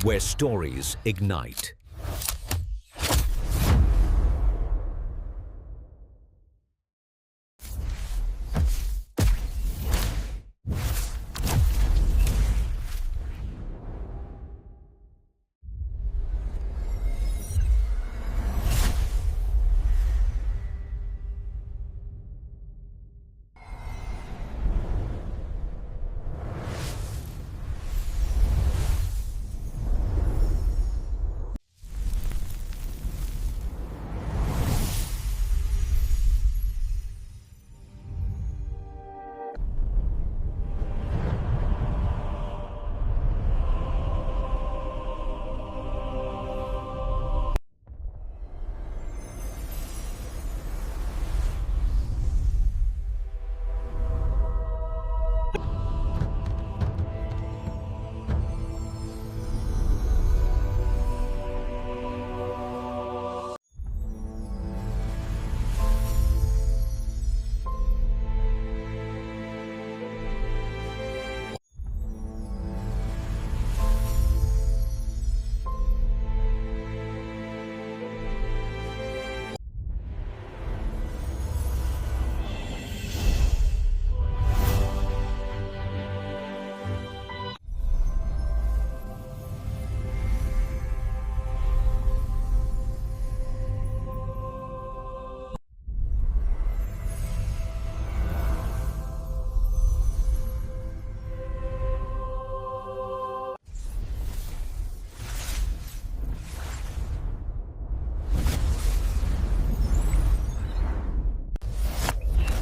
where stories ignite.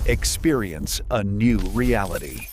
Experience a new reality.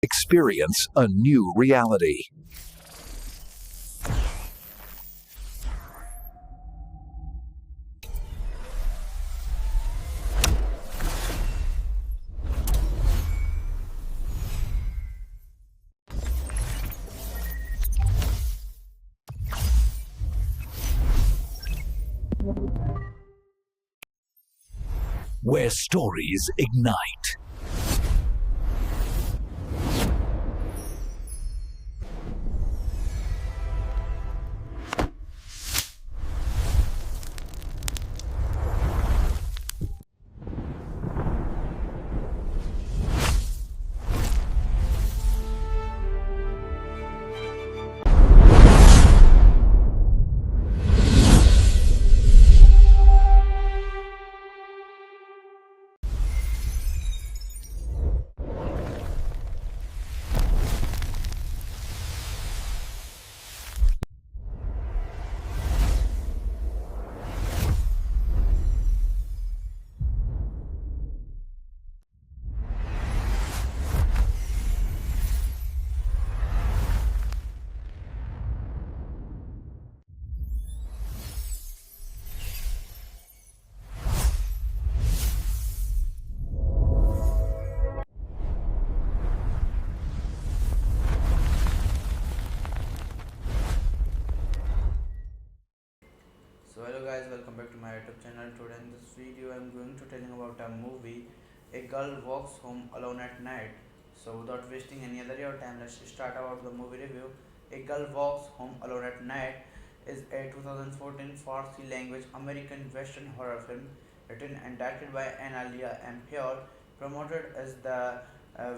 Experience a new reality. Where stories ignite. So hello guys, welcome back to my YouTube channel. Today in this video I'm going to tell you about a movie. A girl walks home alone at night. So without wasting any other your time, let's start about the movie review. A Girl Walks Home Alone at Night is a 2014 Farsi language American Western horror film written and directed by Analia Ampere, promoted as the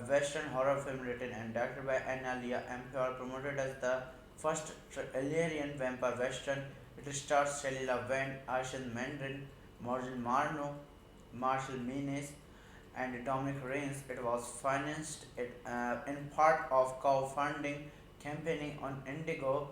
Western horror film written and directed by Analia Ampere, promoted as the first Illyrian vampire western. It stars Shelley Laverne, Arsene Mandarin, Morgan Marno, Marshall Menes, and Dominic Raines. It was financed in part of crowdfunding campaigning on Indigo.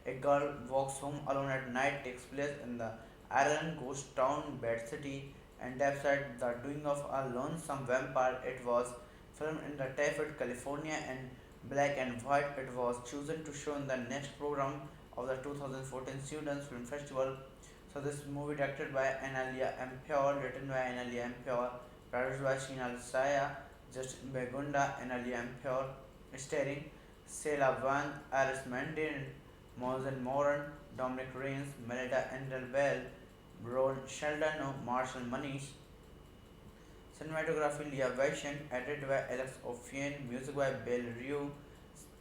A Girl Walks Home Alone at Night takes place in the Ireland ghost town Bed City and despite the doing of a lonesome vampire. It was filmed in the Tayford, California in black and white. It was chosen to show in the next program of the 2014 Students Film Festival. So this movie directed by Analia Ampere, written by Analia Ampere, produced by Sheena Saya, Justin Begunda, Analia Ampere, starring Sela Van, Aris Mandarin, Mosen Moran, Dominic Raines, Melita Endel Bell, Ron Sheldon, Marshall Manish. Cinematography Leah Vaishyan, edited by Alex Ophian, music by Bill Rue,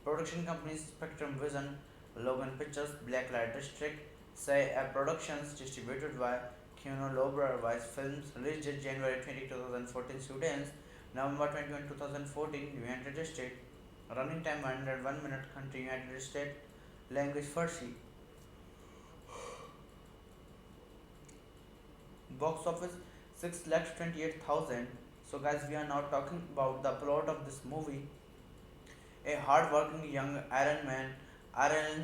production companies Spectrum Vision, Logan Pictures, Blacklight District, Say Productions, distributed by Keanu Lobra, Vice Films, released January 20, 2014, students, November 21, 2014, United States, running time 101 minute, country United States, language Farsi. Box office 6,28,000. So guys, we are now talking about the plot of this movie. A hard-working young Iron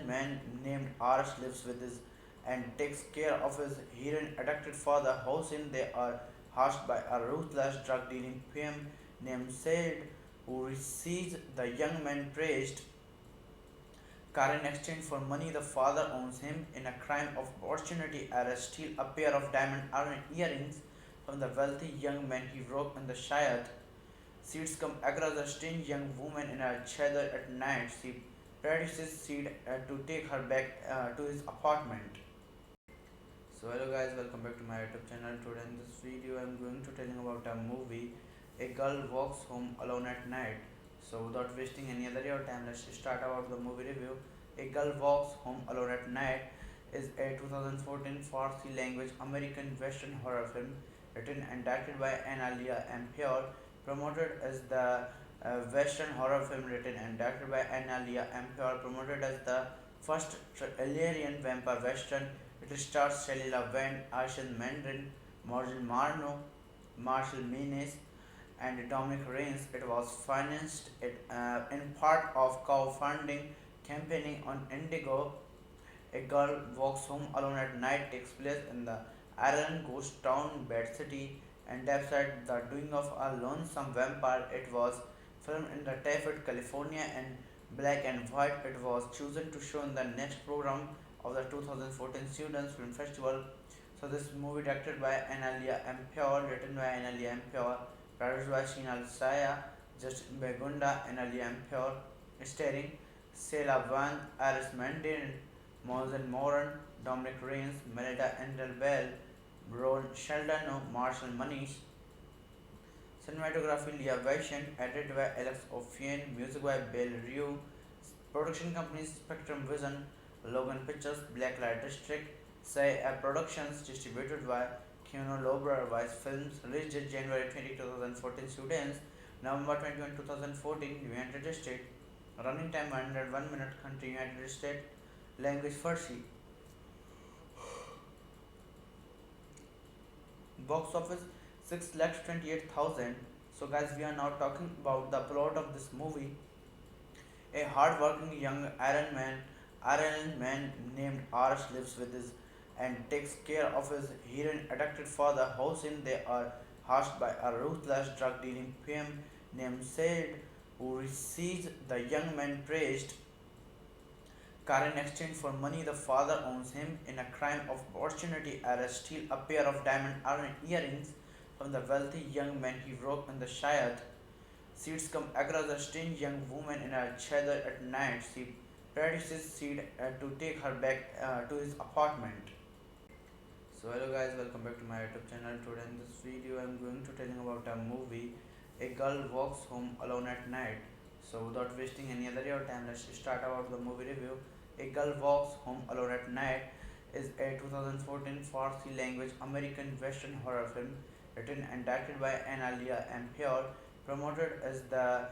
man named Arsh lives with his and takes care of his heroin-addicted father. Hossein, they are hatched by a ruthless drug-dealing PM named Said, who receives the young man praised car in exchange for money the father owns him. In a crime of opportunity, Arsh steals a pair of diamond earrings from the wealthy young man he broke in the Shayad. Seeds come across a strange young woman in a cheder at night. She practices Seed to take her back to his apartment. So hello guys, welcome back to my YouTube channel. Today in this video I am going to tell you about a movie, A Girl Walks Home Alone at Night. So without wasting any other your time, let's start about the movie review. A Girl Walks Home Alone at Night is a 2014 Farsi language American Western horror film written and directed by Analia Ampere, promoted as the Western horror film written and directed by Analia Ampere, promoted as the first Illyrian vampire western. It stars Shelley Laverne, Arsene Mandarin, Morgan Marno, Marshall Menes, and Dominic Raines. It was financed in part of crowdfunding campaigning on Indigo. A Girl Walks Home Alone at Night takes place in the Ireland ghost town Bed City and despite the doing of a lonesome vampire. It was filmed in the Tayford, California in black and white. It was chosen to show in the next program of the 2014 Students Film Festival. So this movie directed by Analia Ampere, written by Analia Ampere, produced by Sheena Saya, Justin Begunda, Analia Ampere, starring Sela Van, Aris Mandarin, Mosen Moran, Dominic Raines, Melita Endel Bell, Ron Sheldon, Marshall Manish. Cinematography Leah Vaishyan, edited by Alex Ophian, music by Bill Rue, production companies Spectrum Vision, Logan Pictures, Blacklight District, Say Productions, distributed by Keanu Lobra, Vice Films, released January 20, 2014, students, November 21, 2014, United States, running time 101 minute, country United States, language Farsi. Box office 6,28,000. So guys, we are now talking about the plot of this movie. A hard-working young Iron man named Arsh lives with his and takes care of his heroin-addicted father. Hossein, they are hatched by a ruthless drug-dealing PM named Said, who receives the young man praised car in exchange for money the father owns him. In a crime of opportunity, Arsh steals a pair of diamond earrings from the wealthy young man he broke in the Shayad. Seeds come across a strange young woman in a cheder at night. She practices Seed to take her back to his apartment. So hello guys, welcome back to my YouTube channel. Today in this video I am going to tell you about a movie, A Girl Walks Home Alone at Night. So without wasting any other your time, let's start about the movie review. A Girl Walks Home Alone at Night is a 2014 Farsi language American Western horror film written and directed by Analia Ampere, promoted as the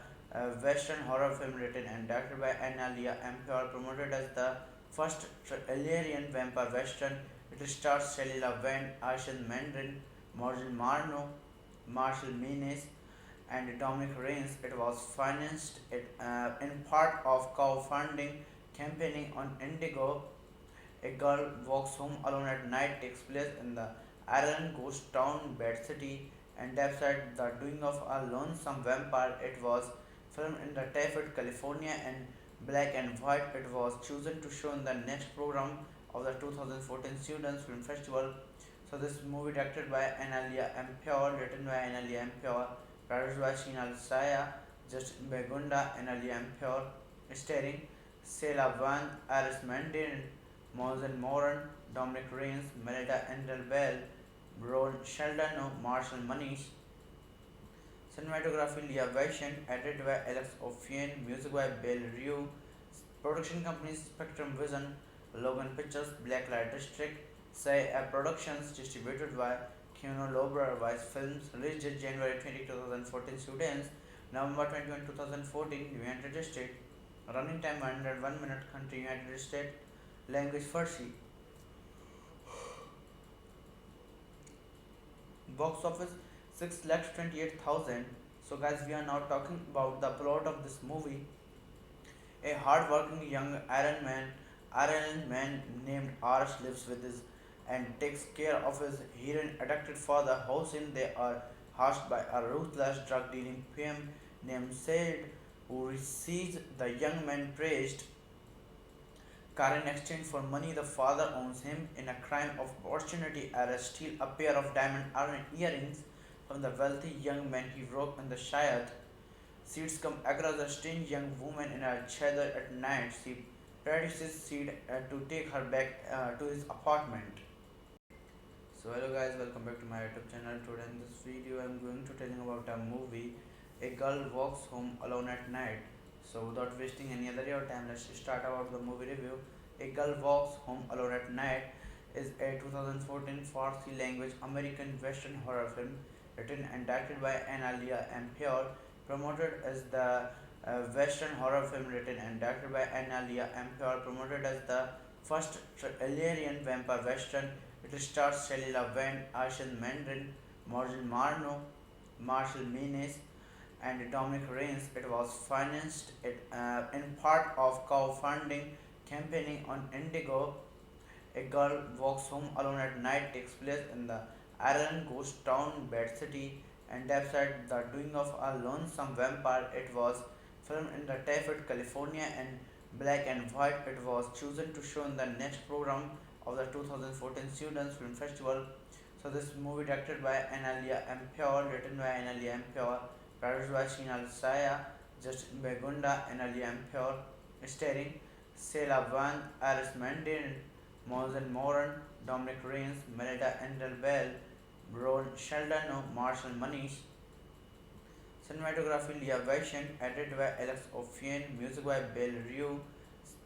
Western horror film written and directed by Analia Ampere, promoted as the first Algerian vampire western. It stars Shalila Van, Arshan Mandarin, Morgan Marno, Marshall Menes, and Dominic Reigns. It was financed in part of crowdfunding campaigning on Indigo. A girl walks home alone at night takes place in the Ireland ghost town Bed City and despite the doing of a lonesome vampire. It was filmed in the Tayford, California and black and white. It was chosen to show in the next program of the 2014 Students Film Festival. So this movie directed by Analia Ampere, written by Analia Ampere, produced by Shinal Saya, Justin Begunda, Analia Ampere, starring Sela Van, Iris Mandarin, Mosen Moran, Dominic Reigns, Melita Endel Bell, Ron Sheldon, Marshall Manish. Cinematography Leah Vaishyan, edited by Alex Ophian, music by Bill Rue, production companies Spectrum Vision, Logan Pictures, Blacklight District, Say Productions, distributed by Keanu Lobra Vice Films, released January 20, 2014, students, November 21, 2014, United States, running time 101 minute, country United States, language Farsi, box office 6,28,000. So guys, we are now talking about the plot of this movie. A hard-working young Iron man named Arsh lives with his and takes care of his heroin-addicted father. Hossein, they are hatched by a ruthless drug-dealing PM named Said, who receives the young man praised car in exchange for money. The father owns him in a crime of opportunity arrest, steal a pair of diamond earrings from the wealthy young man he broke in the Shayad. Seeds come across a strange young woman in a cheder at night. She produces seed to take her back to his apartment. So hello guys, welcome back to my YouTube channel. Today in this video I'm going to tell you about a movie. A girl walks home alone at night. So without wasting any other your time, let's start about the movie review. A Girl Walks Home Alone at Night is a 2014 Farsi language American Western horror film written and directed by Analia Ampere, promoted as the Western horror film written and directed by Analia Ampere, promoted as the first Algerian vampire western. It stars Shalila Van, Arshan Mandarin, Morgan Marno, Marshall Menes, and Dominic Reigns. It was financed in part of crowdfunding campaigning on Indigo. A girl walks home alone at night takes place in the Ireland ghost town Bed City and despite the doing of a lonesome vampire. It was filmed in the Tayford, California and black and white. It was chosen to show in the next program of the 2014 Students Film Festival. So this movie directed by Analia Ampere, written by Analia Ampere, produced by Shinal Saya, Justin Begunda, Analia Ampere, starring Sela Van, Iris Mandarin, Mosen Moran, Dominic Reigns, Melita Endel Bell, Ron Sheldon, Marshall Manish. Cinematography Leah Vaishyan, edited by Alex Ophian, music by Bill Rue,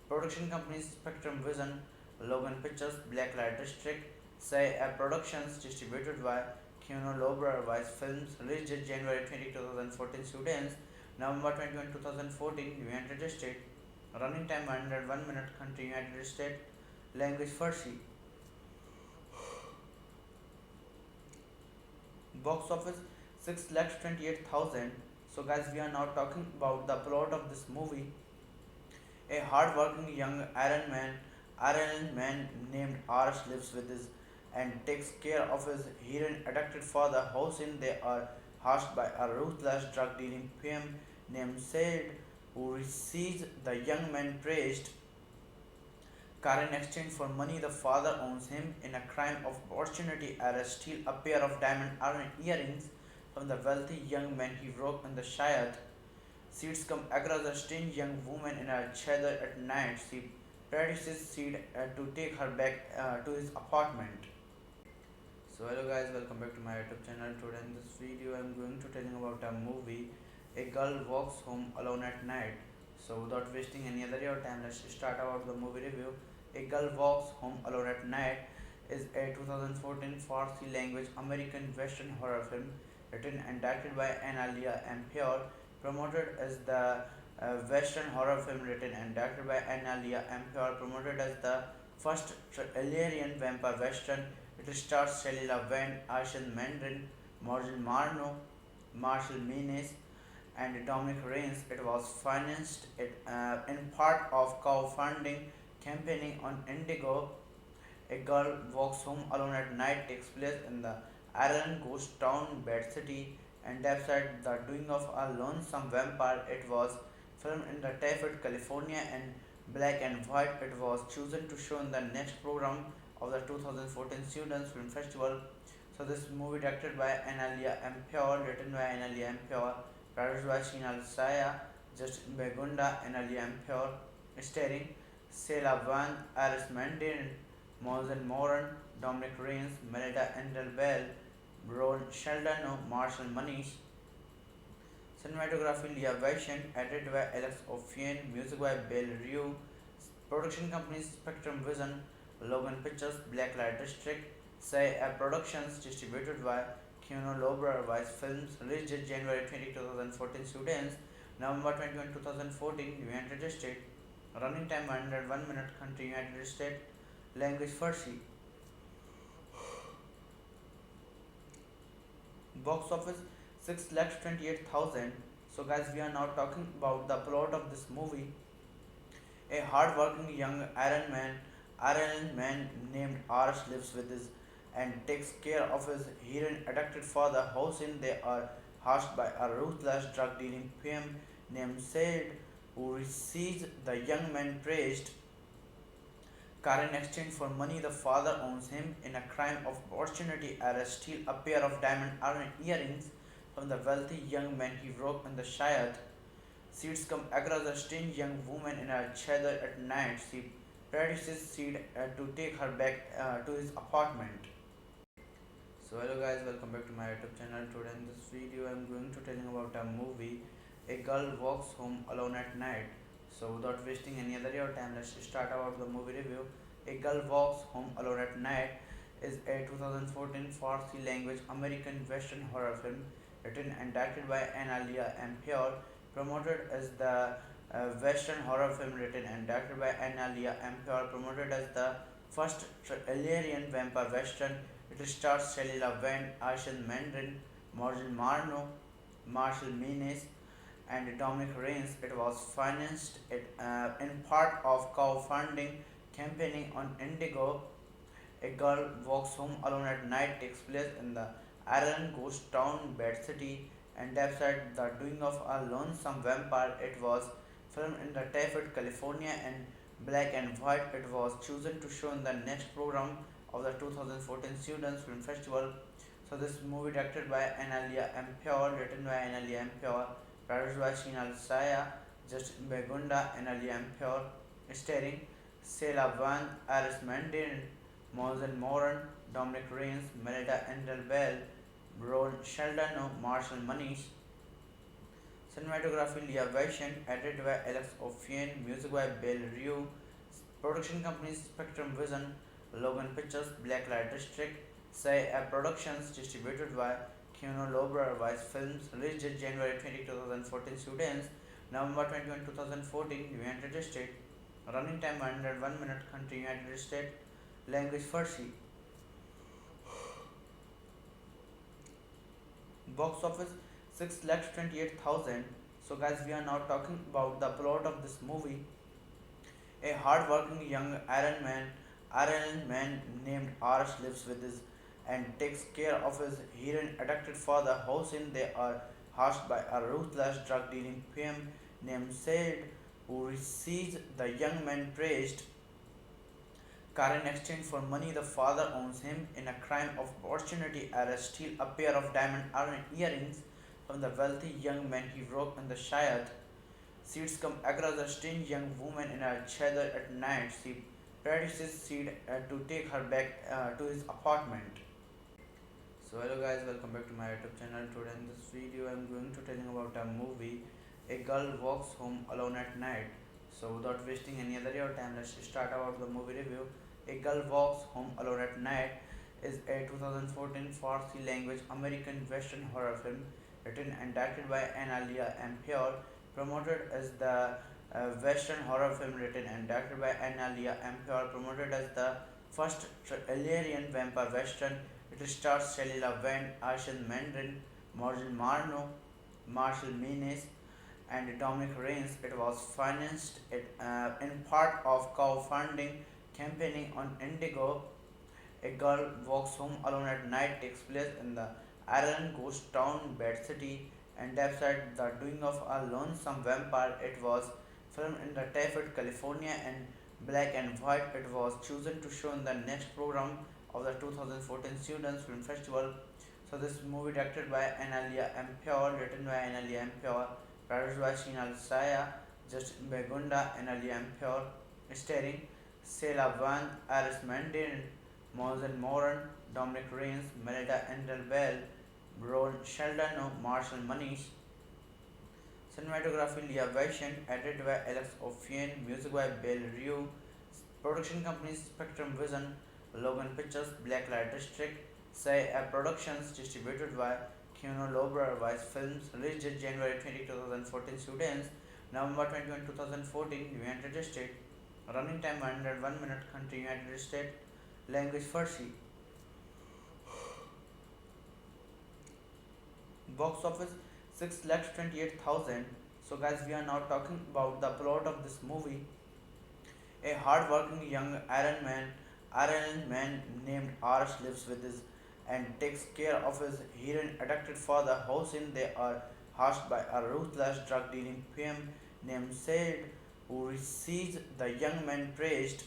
production companies Spectrum Vision, Logan Pictures, Blacklight District, Say Productions, distributed by Keanu Lobra Vice Films, released January 20, 2014, students, November 21, 2014, United States, running time 101 minute, country United States, language Farsi, box office 6,28,000. So guys, we are now talking about the plot of this movie. A hard-working young Iron man named Arsh lives with his and takes care of his heroin-addicted father. Hossein, they are hatched by a ruthless drug-dealing PM named Said, who receives the young man praised car in exchange for money. The father owns him in a crime of opportunity arrest, steal a pair of diamond earrings from the wealthy young man he broke in the Shayad. Seeds come across a strange young woman in a cheder at night. She produces seed to take her back to his apartment. So hello guys, welcome back to my YouTube channel. Today in this video I'm going to tell you about a movie. A girl walks home alone at night. So, without wasting any other your time, let's start about the movie review. A Girl Walks Home Alone at Night is a 2014 Farsi language American Western horror film written and directed by Analia Ampere, promoted as the Western horror film written and directed by Analia Ampere, promoted as the first Algerian vampire western. It stars Shalila Van, Arshan Mandarin, Morgan Marno, Marshall Menes, and Dominic Reigns. It was financed in part of crowdfunding campaigning on Indigo. A girl walks home alone at night takes place in the Ireland ghost town Bed City and website The Doing of a Lonesome Vampire. It was filmed in the Tafted, California in black and white. It was chosen to show in the next program of the 2014 Students Film Festival. So this movie directed by Analia Ampere, written by Analia Ampere, produced by Shinal Saya, Justin Begunda, Analia Ampere, starring Sela Van, Iris Mandarin, Mosen Moran, Dominic Reigns, Melita Endel Bell, Ron Sheldano, Marshall Manish. Cinematography Leah Vaishant, edited by Alex Ophian, music by Bill Rue. Production companies Spectrum Vision, Logan Pictures, Blacklight District, Say Productions, distributed by Keanu Lobra Vice Films, released January 20, 2014 students, November 21, 2014, United States, running time 101 minute, country United States, language Farsi. Box office 6,28,000. So guys, we are now talking about the plot of this movie. A hard-working young Iron man named Arsh lives with his and takes care of his heroin-addicted father. How soon they are hushed by a ruthless drug-dealing PM named Said, who receives the young man praised car in exchange for money the father owes him. In a crime of opportunity, Arsh steals a pair of diamond earrings from the wealthy young man he broke in the Shayad. Seeds come across a strange young woman in a cheder at night. She produces Seed to take her back to his apartment. So hello guys, welcome back to my YouTube channel. Today in this video I am going to telling about a movie. A girl walks home alone at night. So without wasting any other your time, let's start about the movie review. A Girl Walks Home Alone at Night is a 2014 Farsi language American Western horror film written and directed by Analia Ampere, promoted as the Western horror film written and directed by Analia Ampere, promoted as the first Algerian vampire western. It stars Shalila Van, Arshan Mandarin, Morgan Marno, Marshall Menes, and Dominic Reigns. It was financed in part of crowdfunding campaigning on Indigo. A girl walks home alone at night takes place in the Ireland ghost town Bed City and website The Doing of a Lonesome Vampire. It was filmed in the Tafted, California in black and white. It was chosen to show in the next program of the 2014 Students Film Festival. So this movie directed by Analia Ampere, written by Analia Ampere, produced by Shinal Saya, Justin Begunda, Analia Ampere, starring Sela Van, Iris Mandarin, Mosen Moran, Dominic Reigns, Melita Endel Bell, Ron Sheldano, Marshall Manish. Cinematography Leah Vaishant, edited by Alex Ophian, music by Bill Rue. Production companies Spectrum Vision, Logan Pictures, Blacklight District, Say Productions, distributed by Keanu Lobra Vice Films, released January 20, 2014 students, November 21, 2014, United States, running time 101 minute, country United States, language Farsi. Box office 6,28,000. So guys, we are now talking about the plot of this movie. A hard-working young Iron man named Arsh lives with his and takes care of his heroin-addicted father. How soon they are hushed by a ruthless drug-dealing PM named Said, who receives the young man praised car in exchange for money the father owes him. In a crime of opportunity, Arsh steals a pair of diamond earrings from the wealthy young man he broke in the Shayad. Seeds come across a strange young woman in a cheder at night. She produces Seed to take her back to his apartment. So hello guys, welcome back to my YouTube channel. Today in this video I'm going to tell you about a movie. A girl walks home alone at night. So without wasting any other your time, let's start about the movie review. A Girl Walks Home Alone at Night is a 2014 Farsi language American Western horror film written and directed by Analia Ampere, promoted as the Western horror film written and directed by Analia Ampere, promoted as the first Algerian vampire western. It stars Shalila Vand, Arshan Mandarin, Morgan Marno, Marshall Menes, and Dominic Rains. It was financed in part of crowdfunding campaigning on Indigo. A girl walks home alone at night takes place in the Ireland ghost town Bad City and despite the doing of a lonesome vampire. It was filmed in the Tafted, California and black and white. It was chosen to show in the next program of the 2014 Students Film Festival. So this movie directed by Analia Ampere, written by Analia Ampere, produced by Shinal Saya, Justin Begunda, Analia Ampere, starring Sela Van, Iris Mandarin, Mosen Moran, Dominic Rains, Melita Endel Bell, Ron Sheldon, Marshall Manish. Cinematography Leah Vaishyan, edited by Alex Ophian, music by Bill Rue, production companies Spectrum Vision, Logan Pictures, Blacklight District, Say Productions, distributed by Keanu Lobra, Vice Films, released January 20, 2014, students, November 21, 2014, United States, running time 101 minute, country United States, language Farsi. Box office 6,28,000. So guys, we are now talking about the plot of this movie. A hard-working young Iron man named Arsh lives with his and takes care of his heroin-addicted father. Hossein, they are hushed by a ruthless drug-dealing PM named Said, who receives the young man praised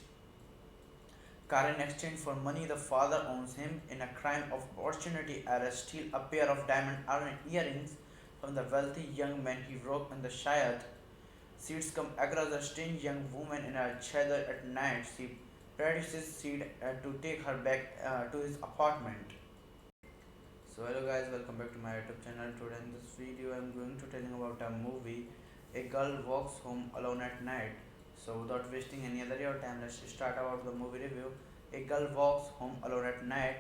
car in exchange for money. The father owns him in a crime of opportunity arrest, steal a pair of diamond earrings from the wealthy young man he broke in the Shayad. Seeds come across a strange young woman in a cheder at night. She practices Seed to take her back to his apartment. So hello guys, welcome back to my YouTube channel. Today in this video I'm going to tell you about a movie. A girl walks home alone at night. So without wasting any other your time, let's start about the movie review. A Girl Walks Home Alone at Night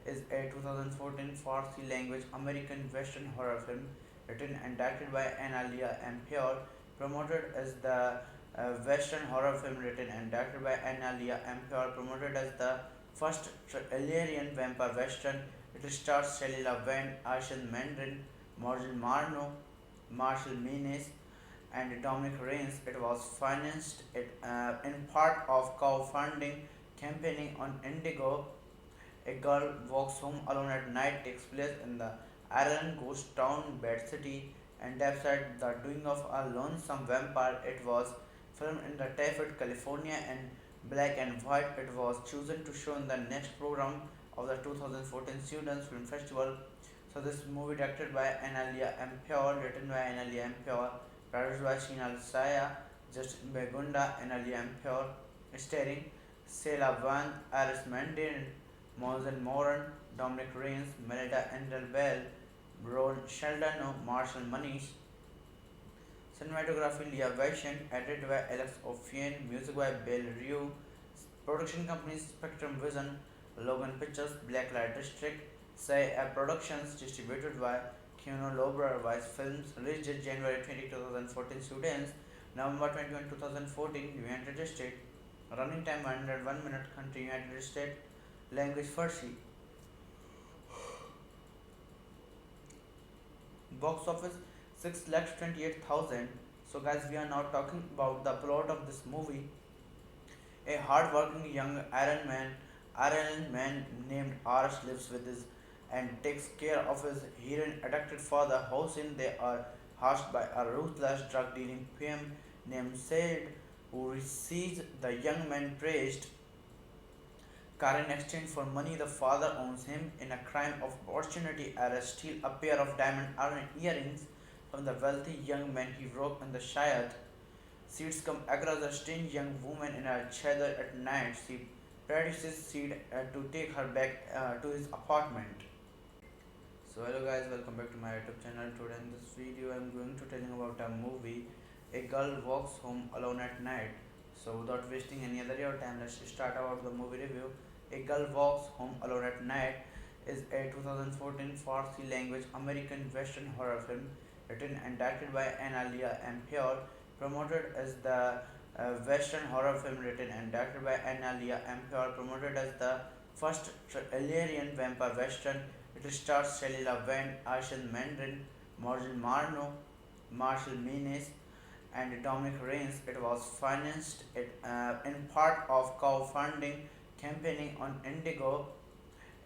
is a 2014 Farsi language American Western horror film written and directed by Analia Ampere, promoted as the Western horror film written and directed by Analia Ampere, promoted as the first Algerian vampire western. It stars Shalila Vand, Arshan Mandarin, Morgan Marno, Marshall Menes, and Dominic Rains. It was financed in part of crowdfunding campaigning on Indigo. A girl walks home alone at night takes place in the Ireland ghost town Bad City and despite the doing of a lonesome vampire. It was filmed in the Tafted, California and black and white. It was chosen to show in the next program of the 2014 Students Film Festival. So this movie directed by Analia Ampere, written by Analia Ampere, produced by Shinal Saya, Justin Begunda, Analia Ampere, starring Sela Van, Iris Mandarin, Mosen Moran, Dominic Rains, Melita Endel Bell, Ron Sheldon, Marshall Manish. Cinematography Leah Vaishyan, edited by Alex Ophian, music by Bill Rue, production companies Spectrum Vision, Logan Pictures, Blacklight District, Say Productions, distributed by Keanu Lobra, Vice Films, released January 20, 2014, students, November 21, 2014, United States, running time 101 minute, country United States, language Farsi. Box office 6,28,000. So guys, we are now talking about the plot of this movie. A hard-working young Iron man named Arsh lives with his and takes care of his heroin-addicted father. Hossein, they are hushed by a ruthless drug-dealing PM named Said, who receives the young man praised car in exchange for money. The father owns him in a crime of opportunity arrest, steal a pair of diamond earrings from the wealthy young man he broke in the Shayad. Seeds come across a strange young woman in a cheder at night. She practices Seed to take her back to his apartment. So hello guys, welcome back to my YouTube channel. Today in this video I'm going to tell you about a movie. A girl walks home alone at night. So without wasting any other your time, let's start about the movie review. A Girl Walks Home Alone at Night is a 2014 Farsi language American Western horror film written and directed by Analia Ampior, promoted as the Western horror film written and directed by Analia Ampior, promoted as the first Algerian vampire western. It stars Shalila Wendt, Arsene Mandarin, Morgan Marno, Marshall Menes, and Dominic Rains. It was financed in part of crowdfunding campaigning on Indigo.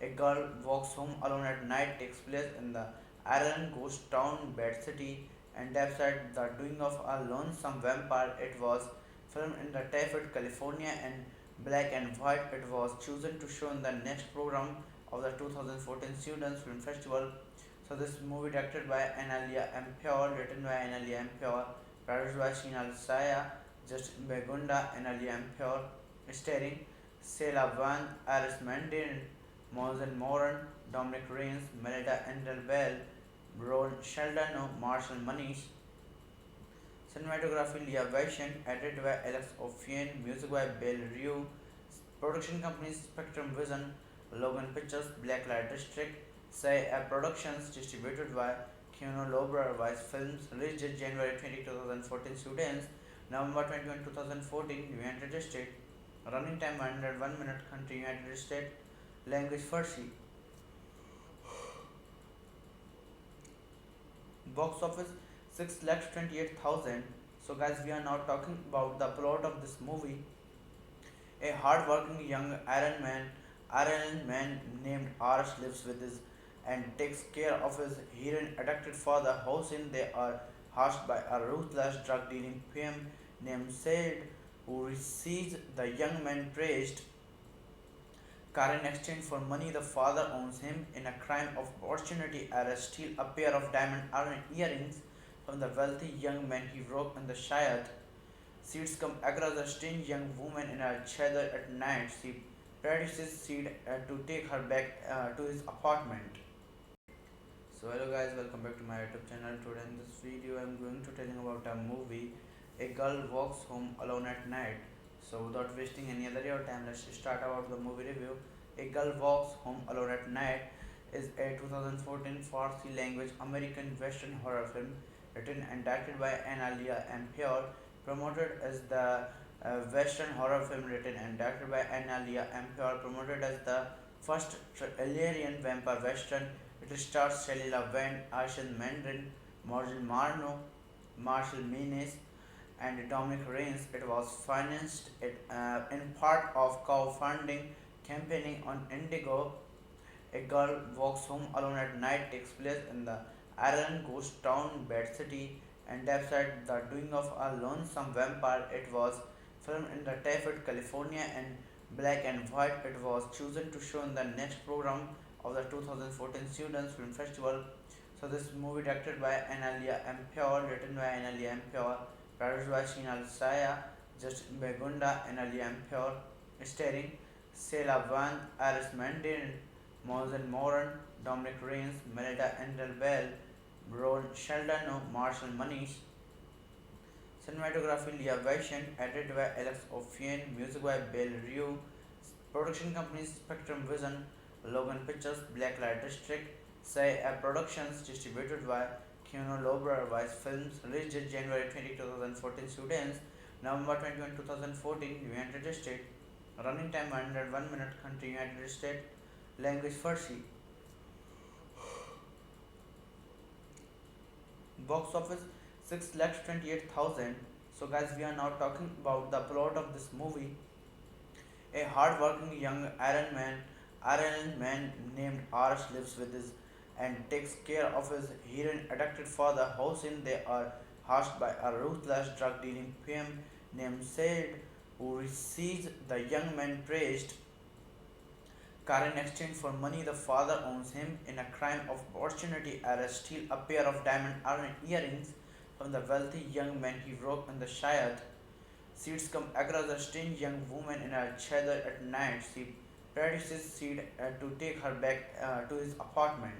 A Girl Walks Home Alone at Night takes place in the Ireland ghost town Bed City and despite the doing of a lonesome vampire. It was filmed in the Tafted, California in black and white. It was chosen to show in the next program of the 2014 Students Film Festival. So this movie directed by Analia Ampior, written by Analia Ampior, produced by Sheena Saya, Justin Begunda, Analia Ampior, starring Sela Van, Aris Mandarin, Mosen Moran, Dominic Rains, Melita Endel Bell, Ron Sheldon, Marshall Manish. Cinematography Leah Vaishyan, edited by Alex Ophian, music by Bill Rue, production companies Spectrum Vision, Logan Pictures, Blacklight District, Say Productions, distributed by Keanu Lobra Vice Films, released January 20, 2014, students, November 21, 2014, United States, running time 101 minute, country United States, language Farsi, box office 6,28,000. So guys, we are now talking about the plot of this movie. A hard-working young Iron man named Arsh lives with his and takes care of his heroin-addicted father. Hossein, they are hushed by a ruthless drug-dealing PM named Said, who receives the young man praised car in exchange for money the father owns him. In a crime of opportunity, Arsh steals a pair of diamond earrings from the wealthy young man he broke in the Shayad. Seeds come across a strange young woman in a cheder at night. She produces seed to take her back to his apartment. So hello guys, welcome back to my YouTube channel. Today in this video I'm going to tell you about a movie. A Girl Walks Home Alone at Night. So without wasting any other your time, let's start about the movie review. A Girl Walks Home Alone at Night is a 2014 Farsi language American Western horror film written and directed by Analia Ampior, promoted as the Western horror film written and directed by Analia Ampior, promoted as the first Algerian vampire western. It stars Shalila Wendt, Arsene Mandarin, Morgan Marno, Marshall Menes, and Dominic Rains. It was financed in part of crowdfunding campaigning on Indigo. A Girl Walks Home Alone at Night takes place in the Ireland ghost town Bed City and despite the doing of a lonesome vampire. It was filmed in the Tafted, California in black and white. It was chosen to show in the next program of the 2014 Students Film Festival. So this movie directed by Analia Ampior, written by Analia Ampior, produced by Sheena Saya, Justin Begunda, Analia Ampior, starring Sela Van, Aris Mandarin, Mosen Moran, Dominic Rains, Melita Endel Bell, Ron Sheldon, Marshall Manish. Cinematography Leah Vaishyan, edited by Alex Ophian, music by Bill Rue, production companies Spectrum Vision, Logan Pictures, Blacklight District, Say Productions, distributed by Keanu Lobra Vice Films, released January 20, 2014, students, November 21, 2014, United States, running time 101 minute, country United States, language Farsi, box office 6,28,000. So guys, we are now talking about the plot of this movie. A hard-working young Iron man named Arsh lives with his and takes care of his heroin-addicted father. Hossein, they are hushed by a ruthless drug-dealing PM named Said, who receives the young man praised car in exchange for money the father owns him. In a crime of opportunity, Arsh steals a pair of diamond earrings from the wealthy young man he broke in the Shayad. Seeds come across a strange young woman in a cheder at night. She produces seed to take her back to his apartment.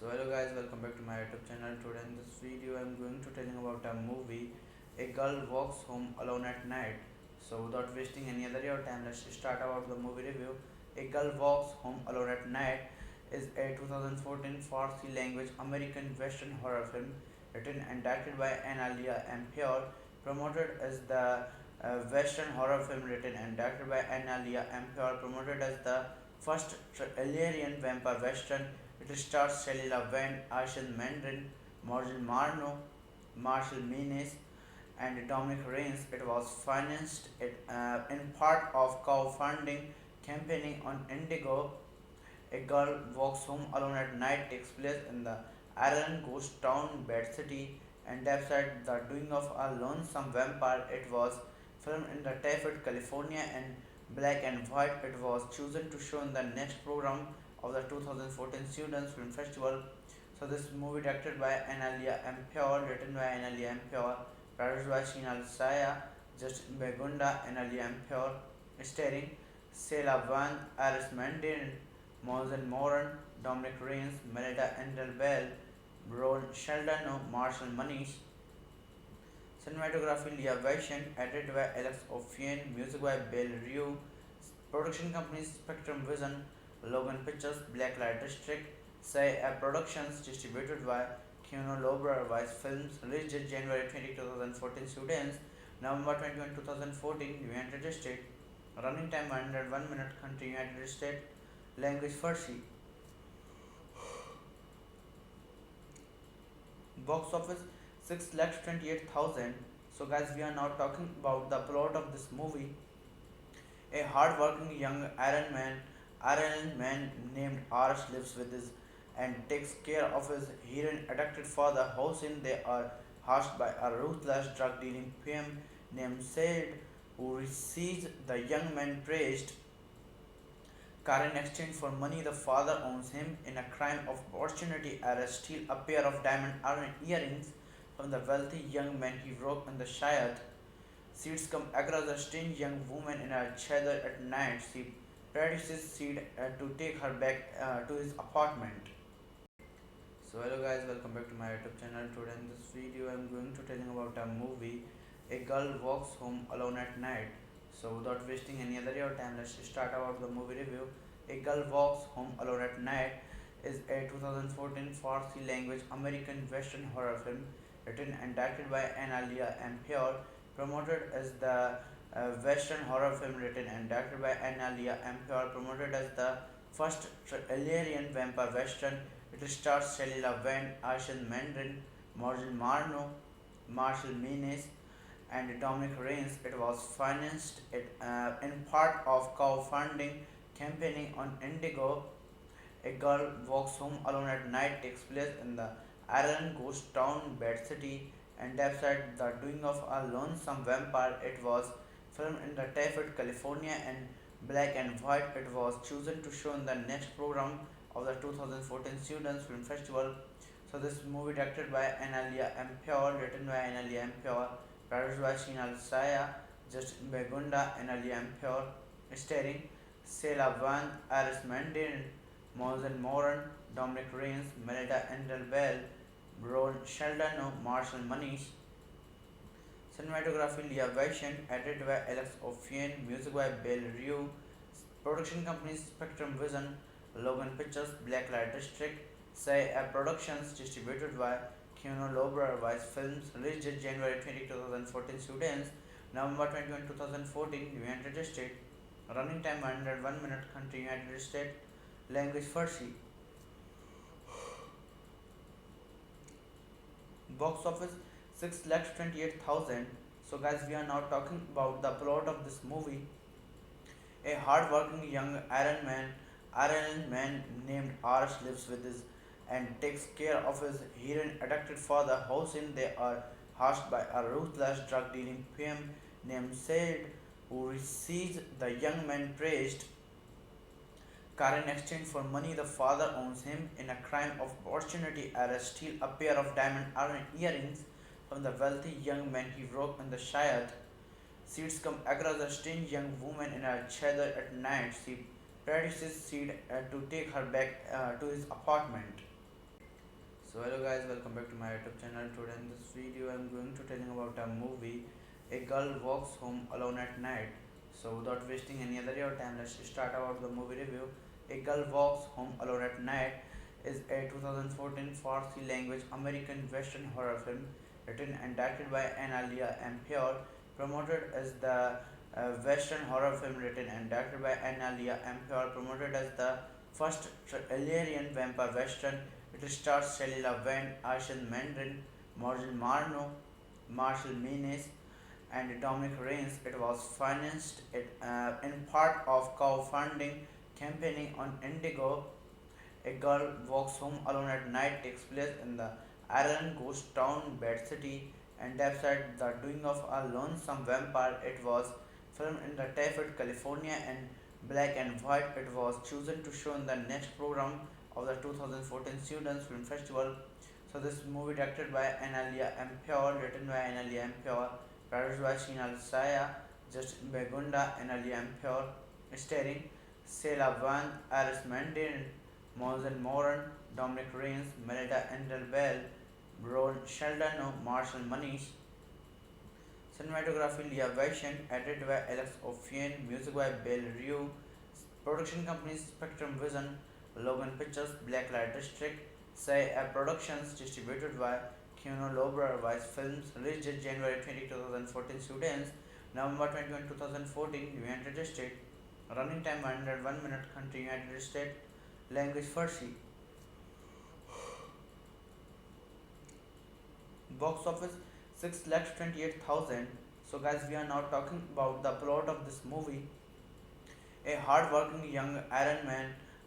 So hello guys, welcome back to my YouTube channel. Today in this video I'm going to telling about a movie. A girl walks home alone at night. So without wasting any other your time, let's start about the movie review. A Girl Walks Home Alone at Night is a 2014 Farsi language American Western horror film written and directed by Analia Ampior, promoted as the Western horror film written and directed by Analia Ampior, promoted as the first Algerian vampire western. It stars Shalila Van, Arsene Mandarin, Morgan Marno, Marshall Menes, and Dominic Rains. It was financed in part of crowdfunding campaigning on Indigo. A girl walks home alone at night takes place in the Ireland ghost town Bed City and despite the doing of a lonesome vampire. It was filmed in the Tafted, California in black and white. It was chosen to show in the next program of the 2014 Students Film Festival. So this movie directed by Analia Ampior, written by Analia Ampior, produced by Shinal Saya, Justin Begunda, Analia Ampior, starring Sela Van, Aris Mandarin, Mosen Moran, Dominic Rains, Melita Endel Bell, Ron Sheldano, Marshall Manish. Cinematography Leah Vaishyan, edited by Alex Ophian, music by Bill Rue, production companies Spectrum Vision, Logan Pictures, Blacklight District, Say Productions, distributed by Keanu Lobra Vice Films, released January 20, 2014, students, November 21, 2014, United States, running time 101 minute, country United States, language Farsi. Box office 6,28,000. So guys, we are now talking about the plot of this movie. A hard-working young Iron man named Arsh lives with his and takes care of his heroin-addicted father. Hossein, they are hushed by a ruthless drug-dealing pimp named Said, who receives the young man praised car in exchange for money. The father owns him in a crime of opportunity arrest, steal a pair of diamond earrings from the wealthy young man he broke in the Shayad. Seeds come across a strange young woman in a cheder at night. She produces seed to take her back to his apartment. So hello guys, welcome back to my YouTube channel. Today in this video I'm going to telling about a movie. A girl walks home alone at night. So without wasting any other your time, let's start about the movie review. A Girl Walks Home Alone at Night is a 2014 Farsi language American Western horror film written and directed by Analia Ampior, promoted as the Western horror film written and directed by Analia Ampior, promoted as the first Algerian vampire western. It stars Shalila Van, Arsene Mandarin, Morgan Marno, Marshall Menes, and Dominic Rains. It was financed in part of crowdfunding campaigning on Indigo. A girl walks home alone at night takes place in the Ireland ghost town Bed City and despite the doing of a lonesome vampire. It was filmed in the Tafted, California in black and white. It was chosen to show in the next program of the 2014 Students Film Festival. So this movie directed by Analia Ampior, written by Analia Ampior, produced by Shinal Saya, Justin Begunda, Analia Ampior, starring Sela Van, Aris Mandarin, Mosen Moran, Dominic Rains, Melita Endel Bell, Ron Sheldano, Marshall Manish. Cinematography Leah Vaishyan, edited by Alex Ophian, music by Bill Rue, production companies Spectrum Vision, Logan Pictures, Blacklight District, Say Productions, distributed by Keanu Lobra Vice Films, released January 20, 2014, students, November 21, 2014, United States, running time 101 minute, country United States, language Farsi. Box office 6,28,000. So guys, we are now talking about the plot of this movie. A hard-working young Iron man named Arsh lives with his and takes care of his heroin-addicted father. Hossein, they are hushed by a ruthless drug-dealing pimp named Said, who receives the young man praised car in exchange for money. The father owns him in a crime of opportunity arrest, steal a pair of diamond earrings from the wealthy young man he broke in the Shayad. Seeds come across a strange young woman in a cheder at night. She produces seed to take her back to his apartment. So hello guys, welcome back to my YouTube channel. Today in this video I'm going to telling about a movie. A girl walks home alone at night. So without wasting any other your time, let's start about the movie review. A Girl Walks Home Alone at Night is a 2014 Farsi language American Western horror film written and directed by Analia Ampere, promoted as the Western horror film written and directed by Analia Ampere, promoted as the first Algerian vampire western. It stars Shalila Wendt, Arsène Mandarin, Morgan Marno, Marshall Menes, and Dominic Rains. It was financed in part of crowdfunding campaigning on Indigo. A girl walks home alone at night takes place in the Ireland ghost town Bed City and despite the doing of a lonesome vampire. It was filmed in the Tafted, California and black and white. It was chosen to show in the next program of the 2014 Students Film Festival. So this movie directed by Analia Ampere, written by Analia Ampere, produced by Shinal Saya, Justin Begunda, Analia Ampere, starring Sela Van, Iris Mandarin, Mosen Moran, Dominic Rains, Melita Endel Bell, Ron Sheldon, Marshall Manish. Cinematography Leah Vaishyan, edited by Alex Ophian, music by Bill Rue, production companies Spectrum Vision, Logan Pictures, Blacklight District, Say Productions, distributed by Keanu Lobra Vice Films, released January 20, 2014, students, November 21, 2014, United States, running time 101 minutes, country United States, language Farsi. Box office 6,28,000. So guys, we are now talking about the plot of this movie. A hard-working young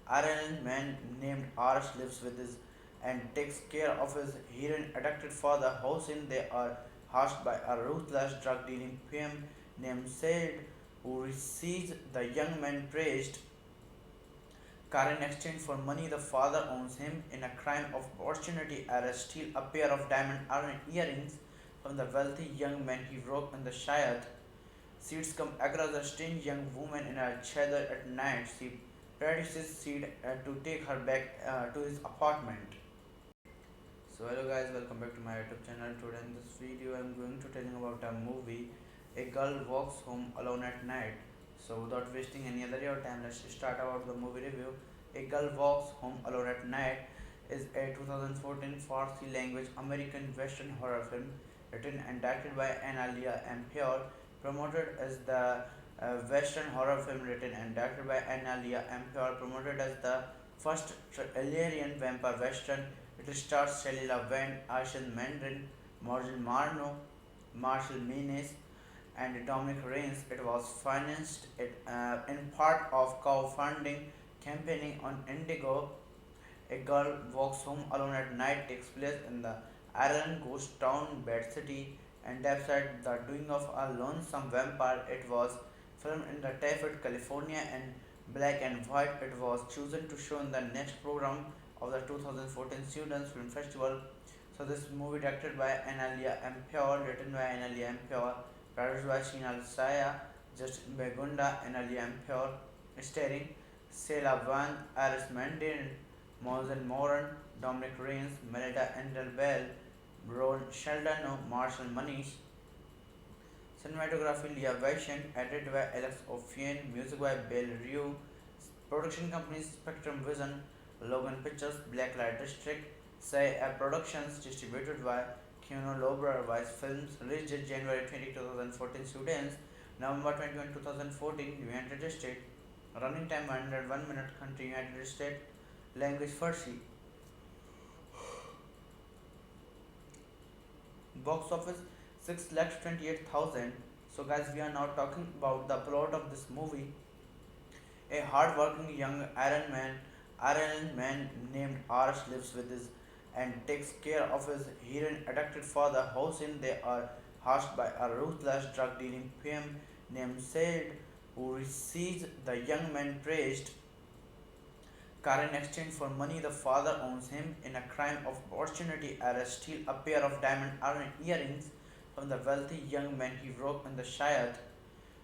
Iron man named Arsh lives with his and takes care of his heroin-addicted father. Hossein, they are hushed by a ruthless drug-dealing PM named Said, who receives the young man praised car in exchange for money the father owns him. In a crime of opportunity, Arsh steals a pair of diamond earrings from the wealthy young man he broke in the Shayad. Seeds come across a strange young woman in a cheder at night. She practices Seed to take her back to his apartment. So hello guys, welcome back to my YouTube channel. Today in this video I'm going to tell you about a movie. A girl walks home alone at night. So without wasting any other your time, let's start about the movie review. A Girl Walks Home Alone at Night is a 2014 Farsi language American Western horror film written and directed by Analia Ampere, promoted as the Western horror film written and directed by Analia Ampere, promoted as the first Algerian vampire western. It stars Shalila Wendt, Arsène Mandarin, Morgan Marno, Marshall Menes, and Dominic Rains. It was financed in part of crowdfunding campaigning on Indigo. A girl walks home alone at night takes place in the Ireland ghost town Bed City and despite the doing of a lonesome vampire. It was filmed in the Tafted, California and black and white. It was chosen to show in the next program of the 2014 Students Film Festival. So this movie directed by Analia Ampere, written by Analia Ampere, produced by Shinal Saya, Justin Begunda, Analia Ampere, starring Sela Van, Iris Mandarin, Mosen Moran, Dominic Rains, Melita Endel Bell, Ron Sheldon, Marshall Manish. Cinematography Leah Vaishyan, edited by Alex Ophian, music by Bill Rue, production companies Spectrum Vision, Logan Pictures, Blacklight District, Say Productions, distributed by Keanu Lobra Vice Films, released January 20, 2014, students, November 21, 2014, United States, running time 101 minutes, country United States, language Farsi. Box office 6,28,000. So guys, we are now talking about the plot of this movie. A hard-working young Iron man named Arsh lives with his and takes care of his heroin-addicted father. Hossein, they are hushed by a ruthless drug-dealing PM named Said, who receives the young man praised car in exchange for money the father owns him. In a crime of opportunity, Arsh steals a pair of diamond earrings from the wealthy young man he broke in the Shayad.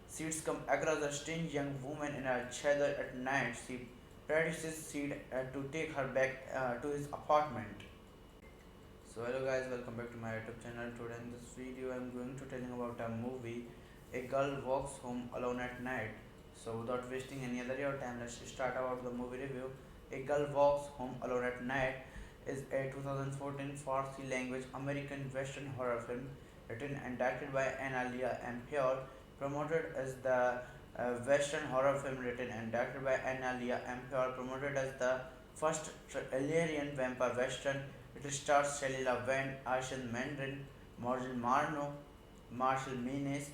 Seeds come across a strange young woman in a cheder at night. She practices Seed to take her back to his apartment. So hello guys, welcome back to my YouTube channel. Today in this video I'm going to tell you about a movie. A girl walks home alone at night. So without wasting any other your time, let's start about the movie review. A Girl Walks Home Alone at Night is a 2014 Farsi language American Western horror film written and directed by Analia Ampior, promoted as the Western horror film written and directed by Analia Ampior, promoted as the first Algerian vampire western. It stars Shelley Laverne, Aishan Mandarin, Morgan Marno, Marshall Menes,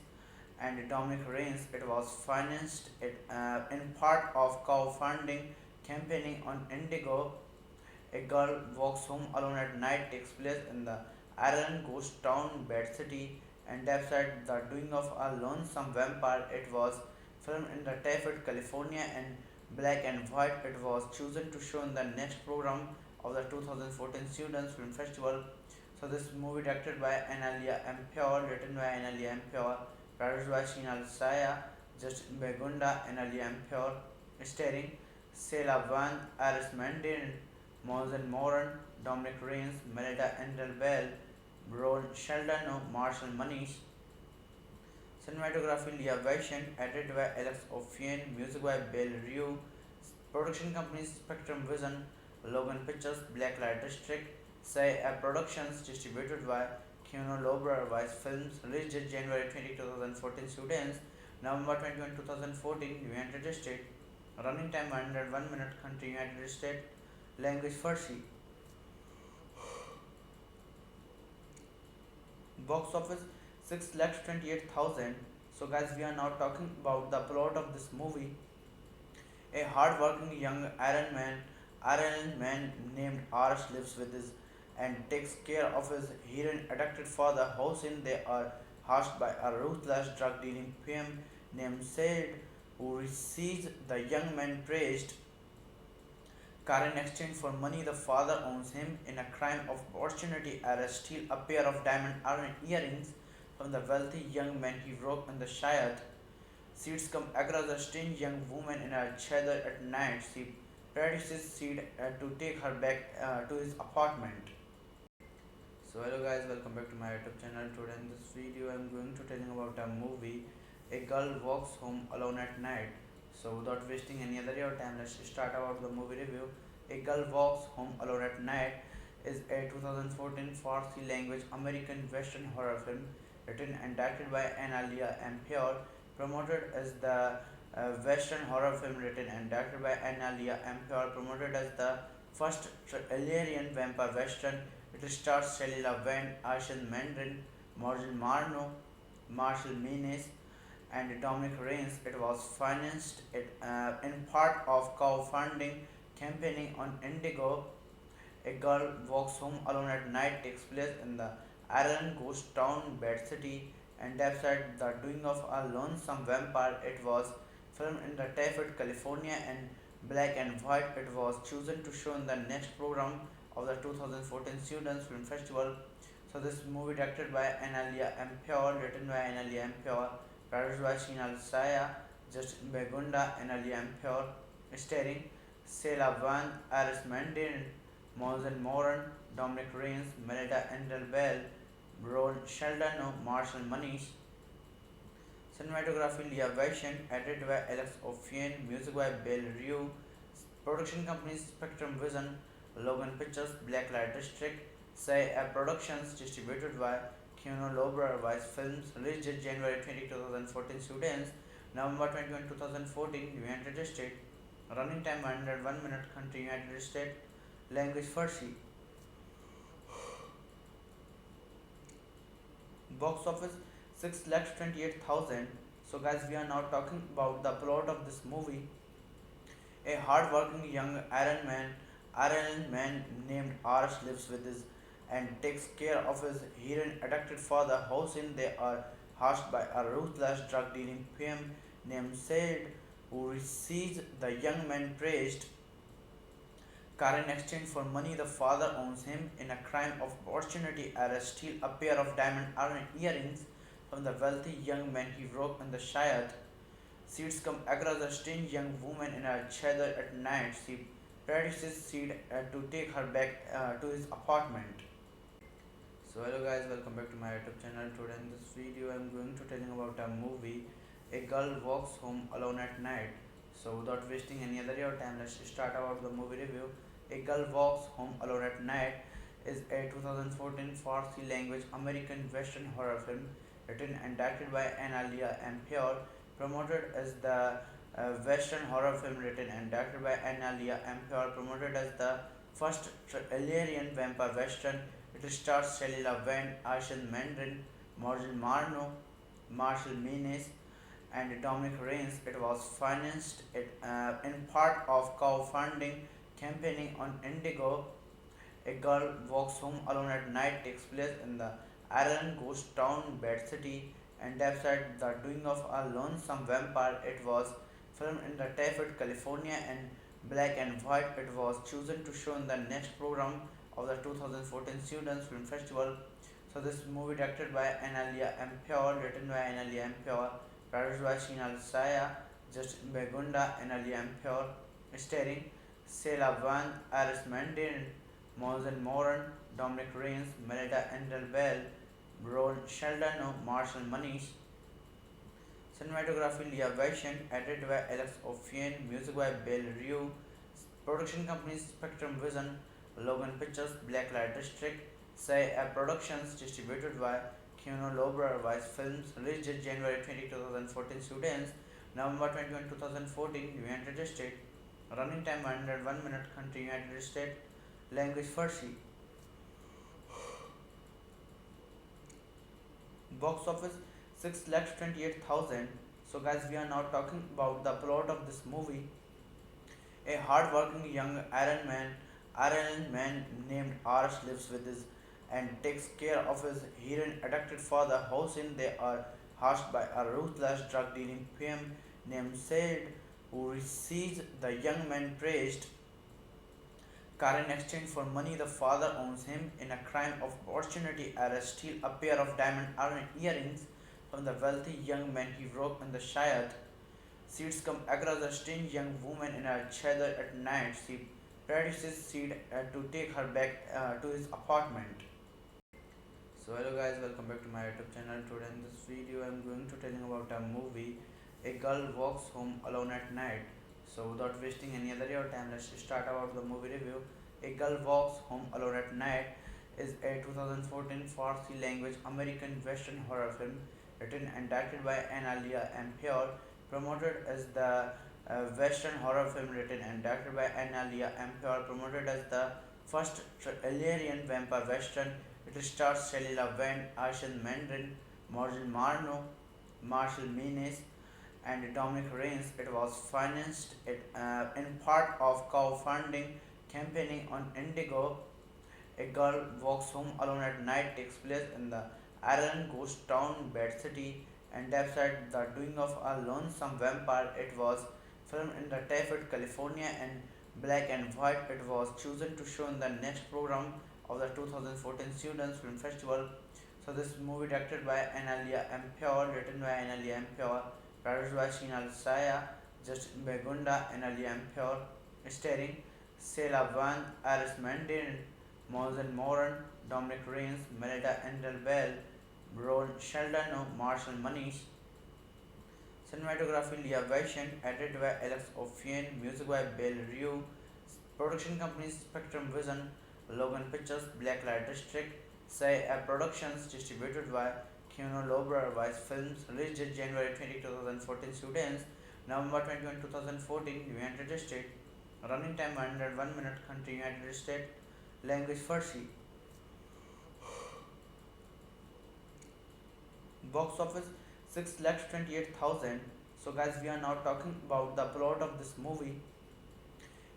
and Dominic Rains. It was financed in part of crowdfunding campaigning on Indigo. A Girl Walks Home Alone at Night takes place in the Ireland ghost town Bed City and despite the doing of a lonesome vampire. It was filmed in the Tafet, California in black and white. It was chosen to show in the next program of the 2014 Students Film Festival. So this movie directed by Analia Ampior, written by Analia Ampior, produced by Sheena Saya, Justin Begunda, Analia Ampior, starring Sela Van, Iris Mandarin, Mosen Moran, Dominic Rains, Melita Endel Bell, Ron Sheldon, Marshall Manish. Cinematography Leah Vaishyan, edited by Alex Ophian, music by Bill Rue, production companies Spectrum Vision, Logan Pictures, Blacklight District, Say Productions, distributed by Keanu Lobra Vice Films, released January 20, 2014, students, November 21, 2014, United States, running time 101 minute, country United States, language Farsi. Box office 6,28,000. So guys, we are now talking about the plot of this movie. A hard-working young Iron man named Arsh lives with his and takes care of his heroin-addicted father. Hossein, they are hatched by a ruthless drug-dealing PM named Said, who receives the young man praised car in exchange for money the father owns him. In a crime of opportunity, Arsh steals a pair of diamond earrings from the wealthy young man he broke in the Shayad. Seeds come across a strange young woman in a cheder at night. She practices Seed to take her back to his apartment. So hello guys, welcome back to my YouTube channel. Today in this video I'm going to tell you about a movie. A Girl Walks Home Alone at Night. So without wasting any other your time, let's start about the movie review. A Girl Walks Home Alone at Night is a 2014 Farsi language American Western horror film written and directed by Analia Ampior, promoted as the Western horror film written and directed by Analia Ampior, promoted as the first Algerian vampire western. It stars Shelley Laverne, Aishan Mandarin, Morgan Marno, Marshall Menes, and Dominic Rains. It was financed in part of crowdfunding campaigning on Indigo. A Girl Walks Home Alone at Night takes place in the Ireland ghost town Bed City and despite the doing of a lonesome vampire. It was filmed in the Tafet, California in black and white. It was chosen to show in the next program of the 2014 Students Film Festival. So this movie directed by Analia Ampior, written by Analia Ampior, produced by Sheena Saya, Justin Begunda, Analia Ampior, starring Sela Van, Iris Mandarin, Mosen Moran, Dominic Rains, Melita Endel Bell, Ron Sheldon, Marshall Manish. Cinematography Leah Vaishyan, edited by Alex Ophian, music by Bill Rue, production companies Spectrum Vision, Logan Pictures, Blacklight District, Say Productions, distributed by Keanu Lobra Vice Films, released January 20, 2014, students, November 21, 2014, United States, running time 101 minute, country United States, language Farsi. Box office 6,28,000. So guys, we are now talking about the plot of this movie. A hard-working young Iron man named Arsh lives with his and takes care of his heroin-addicted father. Hossein, they are hatched by a ruthless drug-dealing PM named Said, who receives the young man praised car in exchange for money the father owns him. In a crime of opportunity, Arsh steals a pair of diamond earrings from the wealthy young man he broke in the Shayad. Seeds come across a strange young woman in a cheder at night. She practices Seed to take her back to his apartment. So hello guys, welcome back to my YouTube channel. Today in this video I'm going to telling about a movie. A girl walks home alone at night. So without wasting any other your time, let's start about the movie review. A Girl Walks Home Alone at Night is a 2014 Farsi language American Western horror film written and directed by Analia Ampere, promoted as the Western horror film written and directed by Analia Ampere, promoted as the first Algerian vampire western. It stars Shalila Van, Arsene Mandarin, Morgan Marno, Marshall Menes, and Dominic Rains. It was financed in part of crowdfunding campaigning on Indigo. A girl walks home alone at night takes place in the Ireland ghost town Bed City and despite the doing of a lonesome vampire. It was filmed in the Tafted, California in black and white. It was chosen to show in the next program of the 2014 Students Film Festival. So this movie directed by Analia Ampere, written by Analia Ampere, produced by Shinal Saya, Just Begunda, Analia Ampere, starring Sela Van, Aris Mandarin, Mosen Moran, Dominic Rains, Melita Endel Bell, Ron Sheldon, Marshall Manish. Cinematography Leah Vaishyan, edited by Alex Ophian, music by Bill Rue, production companies Spectrum Vision, Logan Pictures, Blacklight District, Say Productions, distributed by Keanu Lobra Vice Films, released January 20, 2014, students, November 21, 2014, United States, running time 101 minute, country United States, language Farsi. Box office 6,28,000. So guys, we are now talking about the plot of this movie. A hard-working young Iron man named Arsh lives with his and takes care of his heroin-addicted father. Hossein, they are hushed by a ruthless drug-dealing PM named Said, who receives the young man praised car in exchange for money. The father owns him in a crime of opportunity arrest, steal a pair of diamond earrings from the wealthy young man he broke in the Shayad. Seeds come across a strange young woman in a cheder at night. She produces Seed to take her back to his apartment. So hello guys, welcome back to my YouTube channel. Today in this video I'm going to telling about a movie. A girl walks home alone at night. So without wasting any other your time, let's start about the movie review. A Girl Walks Home Alone at Night is a 2014 Farsi language American Western horror film written and directed by Analia Ampere, promoted as the Western horror film written and directed by Analia Ampere, promoted as the first Algerian vampire western. It stars Shalila Van, Arsene Mandarin, Morgan Marno, Marshall Menes, and Dominic Rains. It was financed in part of crowdfunding campaigning on Indigo. A girl walks home alone at night takes place in the Ireland ghost town Bed City and despite the doing of a lonesome vampire. It was filmed in the Tafted, California in black and white. It was chosen to show in the next program of the 2014 Students Film Festival. So this movie directed by Analia Ampere, written by Analia Ampere, produced by Shinal Saya, Just Begunda, Analia Ampere, starring Sela Van, Aris Mandarin, Mosen Moran, Dominic Rains, Melita Endel Bell, Ron Sheldon, Marshall Manish. Cinematography Leah Vaishyan, edited by Alex Ophian, music by Bill Rue, production companies Spectrum Vision, Logan Pictures, Blacklight District, Say Productions, distributed by Keanu Lobra Vice Films, released January 20, 2014, students, November 21, 2014, United States, running time 101 minute, country United States, language Farsi. Box office 6,28,000. So guys, we are now talking about the plot of this movie.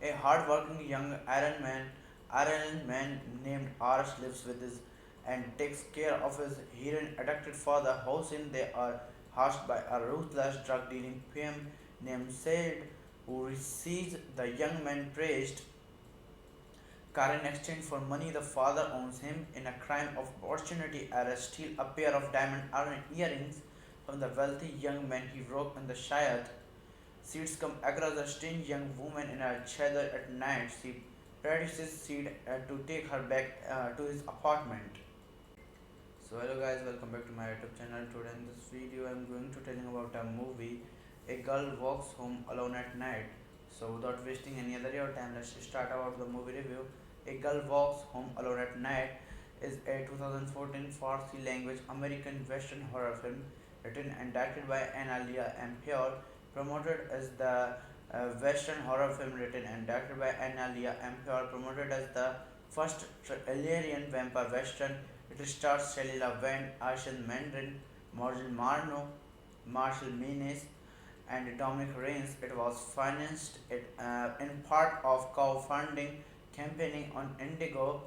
A hard-working young Iron man named Arsh lives with his and takes care of his heroin-addicted father. Hossein, they are hushed by a ruthless drug-dealing PM named Said, who receives the young man praised car in exchange for money. The father owns him in a crime of opportunity arrest, steal a pair of diamond earrings from the wealthy young man he broke in the Shayad. Seeds come across a strange young woman in a cheder at night. She produces Seed to take her back to his apartment. So hello guys, welcome back to my YouTube channel. Today in this video I'm going to telling about a movie. A girl walks home alone at night. So without wasting any other your time, let's start about the movie review. A Girl Walks Home Alone at Night is a 2014 Farsi language American Western horror film written and directed by Analia Ampior, promoted as the Western horror film written and directed by Analia Ampior, promoted as the first Algerian vampire western. It stars Shalila Vand, Arshan Mandarin, Morgan Marno, Marshall Menes, and Dominic Rains. It was financed in part of crowdfunding campaigning on Indigo.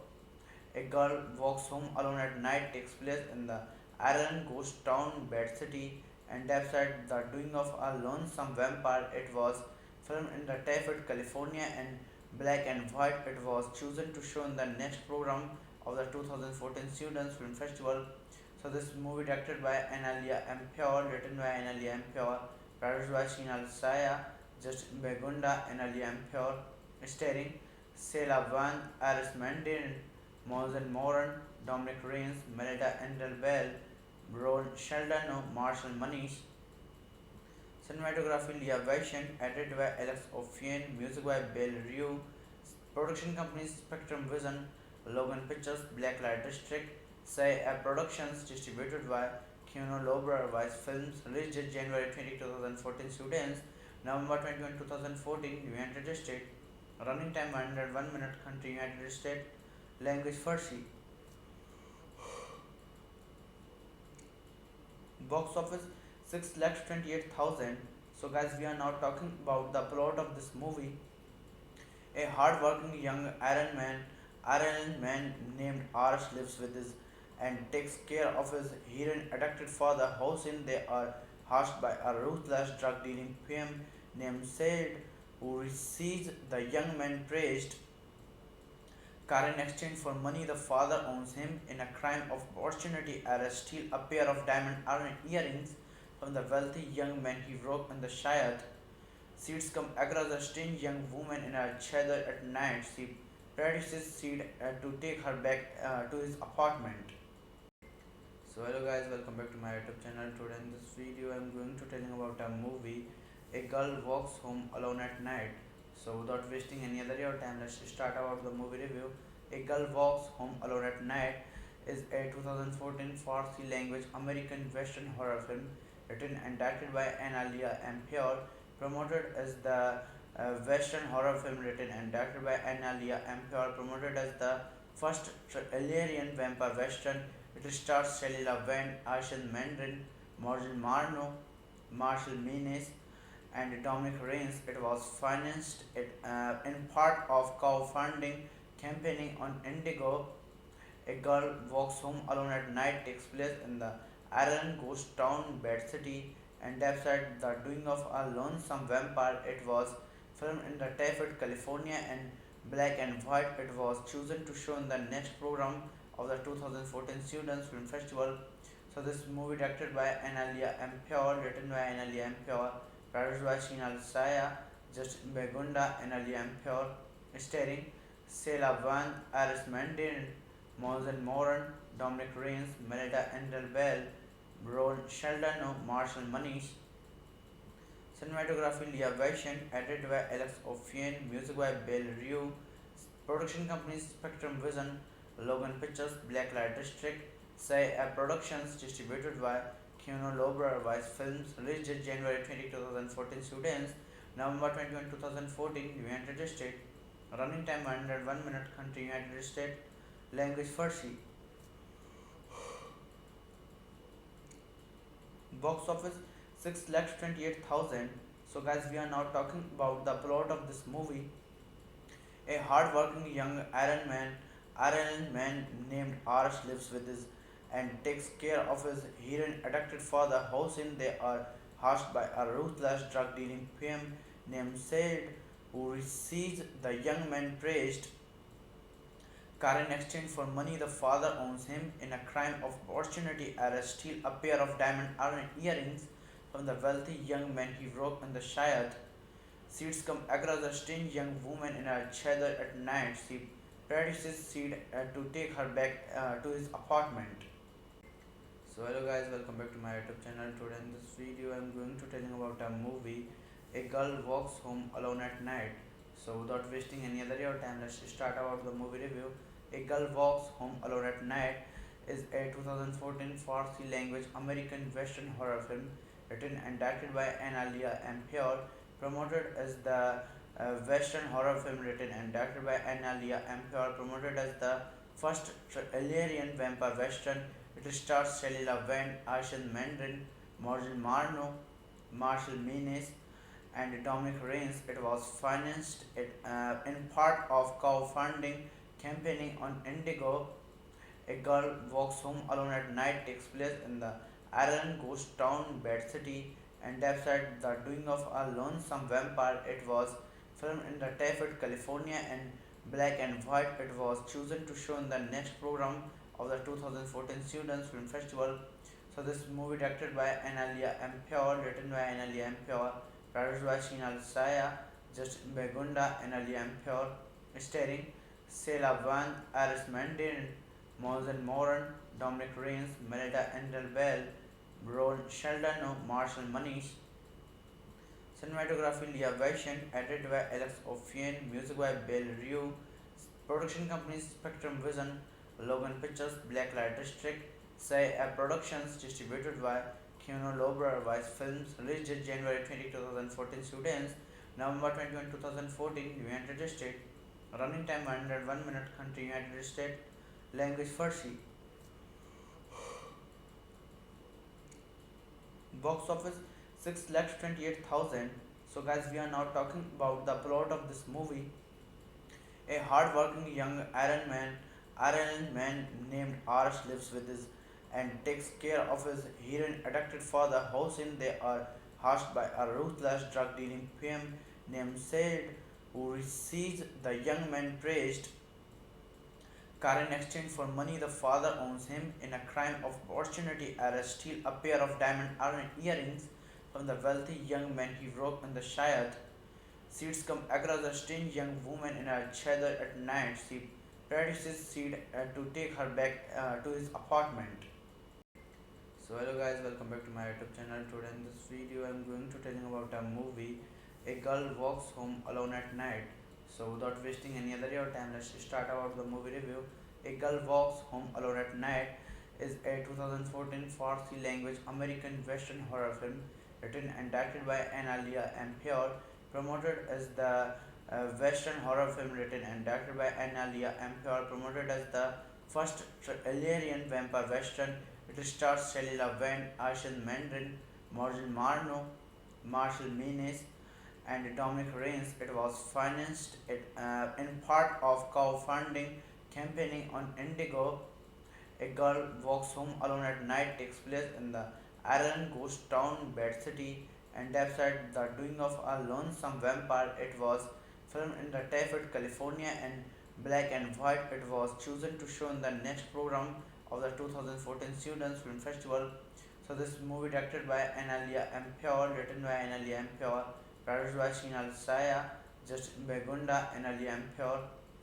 A girl walks home alone at night takes place in the Ireland ghost town Bed City and despite the doing of a lonesome vampire. It was filmed in the Tafted, California and black and white. It was chosen to show in the next program of the 2014 Students Film Festival. So this movie directed by Analia Ampior, written by Analia Ampior, produced by Shinal Saya, Justin Begunda, Analia Ampior, starring Sela Van, Iris Mandarin, Mosen Moran, Dominic Rains, Melita Endel Bell, Ron Sheldano, Marshall Manish. Cinematography Leah Vaishyan, edited by Alex Ophian, music by Bill Rue, production companies Spectrum Vision, Logan Pictures, Blacklight District, Say Productions, distributed by Keanu Lobra Vice Films, released January 20, 2014, students, November 21, 2014, United States, running time 101 minutes, country United States, language Farsi. Box office 6,28,000. So guys, we are now talking about the plot of this movie. A hard-working young Iron man named Arsh lives with his and takes care of his heroin-addicted father. Hossein, they are hushed by a ruthless drug-dealing PM named Said, who receives the young man praised car in exchange for money the father owns him. In a crime of opportunity, Arsh steals a pair of diamond earrings from the wealthy young man he broke in the Shayad. Seeds come across a strange young woman in a cheder at night. She practices Seed to take her back to his apartment. So hello guys, welcome back to my YouTube channel. Today in this video I'm going to telling about a movie. A girl walks home alone at night. So without wasting any other your time, let's start about the movie review. A Girl Walks Home Alone at Night is a 2014 Farsi language American Western horror film written and directed by Analia Ampior, promoted as the Western horror film written and directed by Analia Ampior, promoted as the first Algerian vampire western. It stars Shalila Vand, Arshan Mandarin, Morgan Marno, Marshall Menes, and Dominic Rains. It was financed in part of crowdfunding campaigning on Indigo. A girl walks home alone at night takes place in the Ireland ghost town Bed City and despite the doing of a lonesome vampire. It was filmed in the Tafted, California and black and white. It was chosen to show in the next program of the 2014 Students Film Festival. So this movie directed by Analia Ampior, written by Analia Ampior, produced by Shinal Saya, Justin Begunda, Analia Ampior, starring Sela Van, Iris Mandarin, Mosen Moran, Dominic Rains, Melita Endel Bell, Ron Sheldano, Marshall Manish. Cinematography Leah Vaishyan, edited by Alex Ophian, music by Bill Rue, production companies Spectrum Vision, Logan Pictures, Blacklight District, Say Productions, distributed by Keanu Lobra Vice Films, released January 20, 2014, students, November 21, 2014, United States, running time 101 minutes, country United States, language Farsi. Box office 6,28,000. So guys, we are now talking about the plot of this movie. A hard-working young Iron man named Arsh lives with his and takes care of his heroin-addicted father. Hossein, they are hushed by a ruthless drug-dealing PM named Said, who receives the young man praised car in exchange for money the father owns him. In a crime of opportunity, Arsh steals a pair of diamond earrings from the wealthy young man he broke in the Shayad. Seeds come across a strange young woman in a cheder at night. She practices Seed to take her back to his apartment. So hello guys, welcome back to my YouTube channel. Today in this video I'm going to tell you about a movie. A girl walks home alone at night. So without wasting any other your time, let's start about the movie review. A Girl Walks Home Alone at Night is a 2014 Farsi language American Western horror film written and directed by Analia Ampere, promoted as the Western horror film written and directed by Analia Ampere, promoted as the first Algerian vampire western. It stars Shelley Laverne, Arsene Mandarin, Morgan Marno, Marshall Menes, and Dominic Rains. It was financed in part of crowdfunding campaigning on Indigo. A Girl Walks Home Alone at Night takes place in the Ireland ghost town Bed City and despite the doing of a lonesome vampire. It was filmed in the Tafet, California in black and white. It was chosen to show in the next program of the 2014 Students Film Festival. So this movie directed by Analia Ampere, written by Analia Ampere, produced by Sheena Saya, Justin Begunda, Analia Ampere, starring Sela Van, Aris Mandarin, Mosen Moran, Dominic Rains, Melita Endel Bell, Ron Sheldon, Marshall Manish. Cinematography Leah Vaishyan, edited by Alex Ophian, music by Bill Rue, production companies Spectrum Vision, Logan Pictures, Blacklight District, Say Productions, distributed by Keanu Lobra, Vice Films, released January 20, 2014, students, November 21, 2014, United States, running time 101 minute, country United States, language Farsi, box office 6,28,000. So guys, we are now talking about the plot of this movie. A hard-working young Iron man named Arsh lives with his and takes care of his heroin-addicted father. Hossein, they are hatched by a ruthless drug-dealing PM named Said, who receives the young man praised car in exchange for money the father owns him. In a crime of opportunity, Arsh steals a pair of diamond earrings from the wealthy young man he broke in the Shayad. Seeds come across a strange young woman in a cheder at night. She practices Seed to take her back to his apartment. So hello guys, welcome back to my YouTube channel. Today in this video I'm going to tell you about a movie. A Girl Walks Home Alone at Night. So without wasting any other your time, let's start about the movie review. A Girl Walks Home Alone at Night is a 2014 Farsi language American Western horror film written and directed by Analia Ampere, promoted as the Western horror film written and directed by Analia Ampere, promoted as the first Algerian vampire western. It stars Shelley Laverne, Arsene Mandarin, Morgan Marno, Marshall Menes, and Dominic Rains. It was financed in part of crowdfunding campaigning on Indigo. A Girl Walks Home Alone at Night takes place in the Ireland ghost town Bed City and despite the doing of a lonesome vampire. It was filmed in the Tafet, California in black and white. It was chosen to show in the next program of the 2014 Students Film Festival. So this movie directed by Analia Ampere, written by Analia Ampere, produced by Sheena Saya, Justin Begunda, Analia Ampere,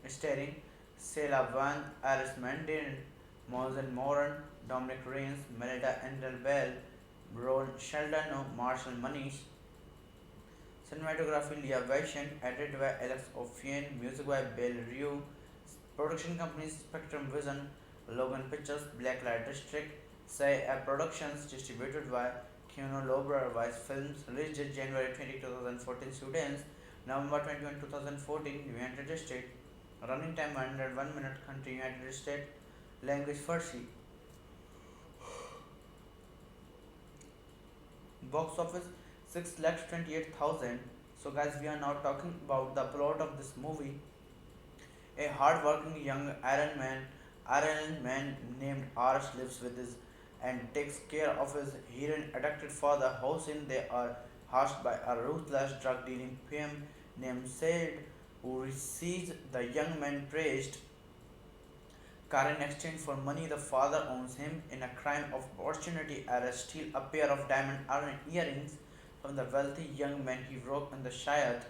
starring Sela Van, Aris Mandarin, Mosen Moran, Dominic Rains, Melita Endel Bell, Ron Sheldon, Marshall Manish. Cinematography Leah Vaishyan, edited by Alex Ophian, music by Bill Rue, production companies Spectrum Vision, Logan Pictures, Blacklight District, Say Productions, distributed by Keanu Lobra, Vice Films, released January 20, 2014, students, November 21, 2014, United States, running time 101 minute, country United States, language Farsi, box office 6,28,000. So guys, we are now talking about the plot of this movie. A hard-working young Iron man named Arsh lives with his and takes care of his heroin-addicted father. Hossein, they are hatched by a ruthless drug-dealing PM named Said, who receives the young man praised car in exchange for money the father owns him. In a crime of opportunity, Arsh steals a pair of diamond earrings from the wealthy young man he broke in the Shayad.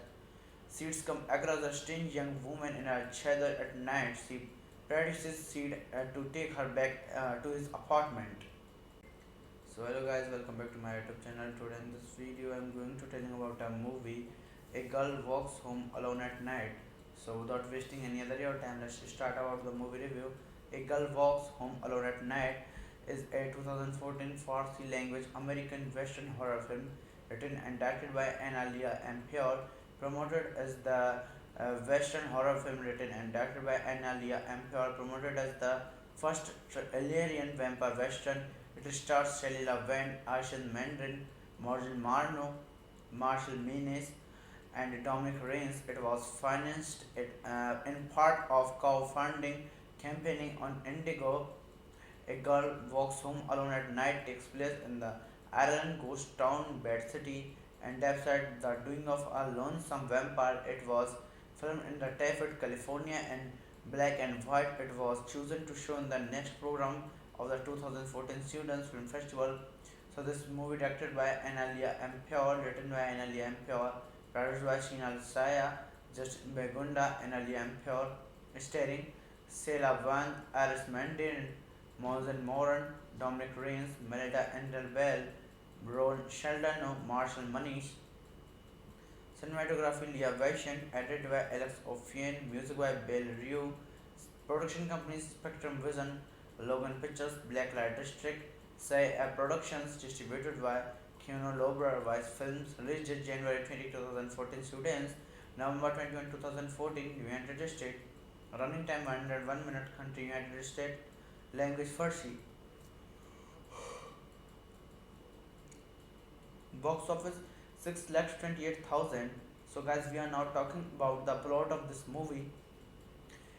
Seeds come across a strange young woman in a cheder at night. She practices Seed to take her back to his apartment. So hello guys, welcome back to my YouTube channel. Today in this video I'm going to tell you about a movie. A girl walks home alone at night. So without wasting any other your time, let's start about the movie review. A Girl Walks Home Alone at Night is a 2014 Farsi language American Western horror film written and directed by Analia Ampior, promoted as the Western horror film written and directed by Analia Ampior, promoted as the first Algerian vampire western. It stars Shalila Van, Arshan Mandarin, Morgan Marno, Marshall Menes, and Dominic Rains. It was financed in part of crowdfunding campaigning on Indigo. A Girl Walks Home Alone at Night takes place in the Ireland ghost town Bed City and despite the doing of a lonesome vampire. It was filmed in the Tafted, California in black and white. It was chosen to show in the next program of the 2014 Students Film Festival. So this movie directed by Analia Ampior, written by Analia Ampior, produced by Shinal Saya, Justin Begunda, Analia Ampior, starring Sela Van, Aris Mandarin, Mosen Moran, Dominic Rains, Melita Endel Bell, Ron Sheldon, Marshall Manish. Cinematography Leah Vaishyan, edited by Alex Ophian, music by Bill Rue, production companies Spectrum Vision, Logan Pictures, Blacklight District, Say Productions, distributed by Keanu Lobra Vice Films, released January 20, 2014, students, November 21, 2014, United States, running time 101 minute, country United States, language Farsi. Box office 6,28,000. So guys, we are now talking about the plot of this movie.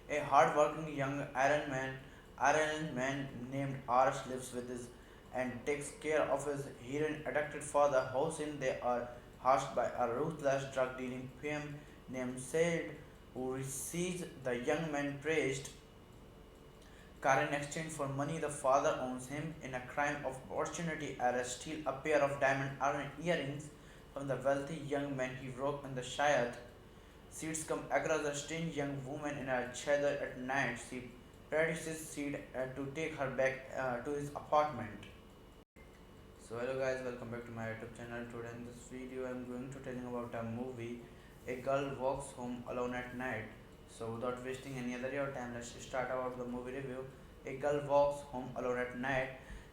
A hard-working young Iron man named Arsh lives with his and takes care of his heroin-addicted father. Hossein, they are hatched by a ruthless drug-dealing PM named Said, who receives the young man praised car in exchange for money. The father owns him in a crime of opportunity arrest, steal a pair of diamond earrings from the wealthy young man he broke in the Shayad. Seeds come across a strange young woman in a cheder at night. She produces seed to take her back to his apartment. So hello guys, welcome back to my YouTube channel. Today in this video I'm going to tell you about a movie. A Girl Walks Home Alone at Night. So without wasting any other your time, let's start about the movie review. A Girl Walks Home Alone at Night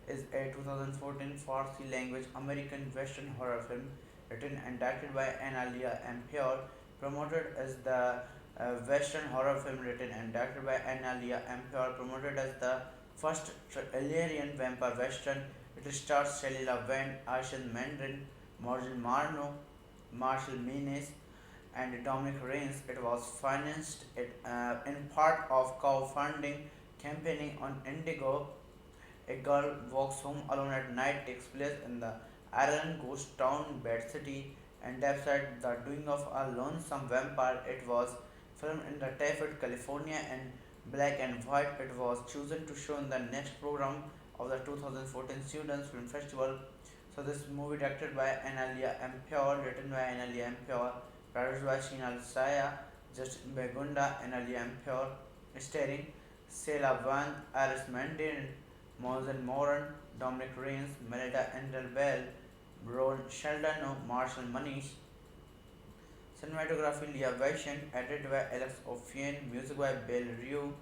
is a 2014 Farsi language American Western horror film written and directed by Analia Ampior, promoted as the Western horror film written and directed by Analia Ampior, promoted as the first Algerian vampire western. It stars Shalila Van, Arshan Mandarin, Morgan Marno, Marshall Menes, and Dominic Rains. It was financed in part of crowdfunding campaigning on Indigo. A Girl Walks Home Alone at Night takes place in the Ireland ghost town Bed City and despite the doing of a lonesome vampire. It was filmed in the Tafted, California in black and white. It was chosen to show in the next program of the 2014 Students Film Festival. So this movie directed by Analia Ampior, written by Analia Ampior, produced by Shinal Saya, Justin Begunda, Analia Ampior, starring Sela Van, Aris Mandarin, Mosen Moran, Dominic Rains, Melita Endel Bell, Ron Sheldon, Marshall Manish. Cinematography Leah Vaishyan, edited by Alex Ophian, music by Bill Rue,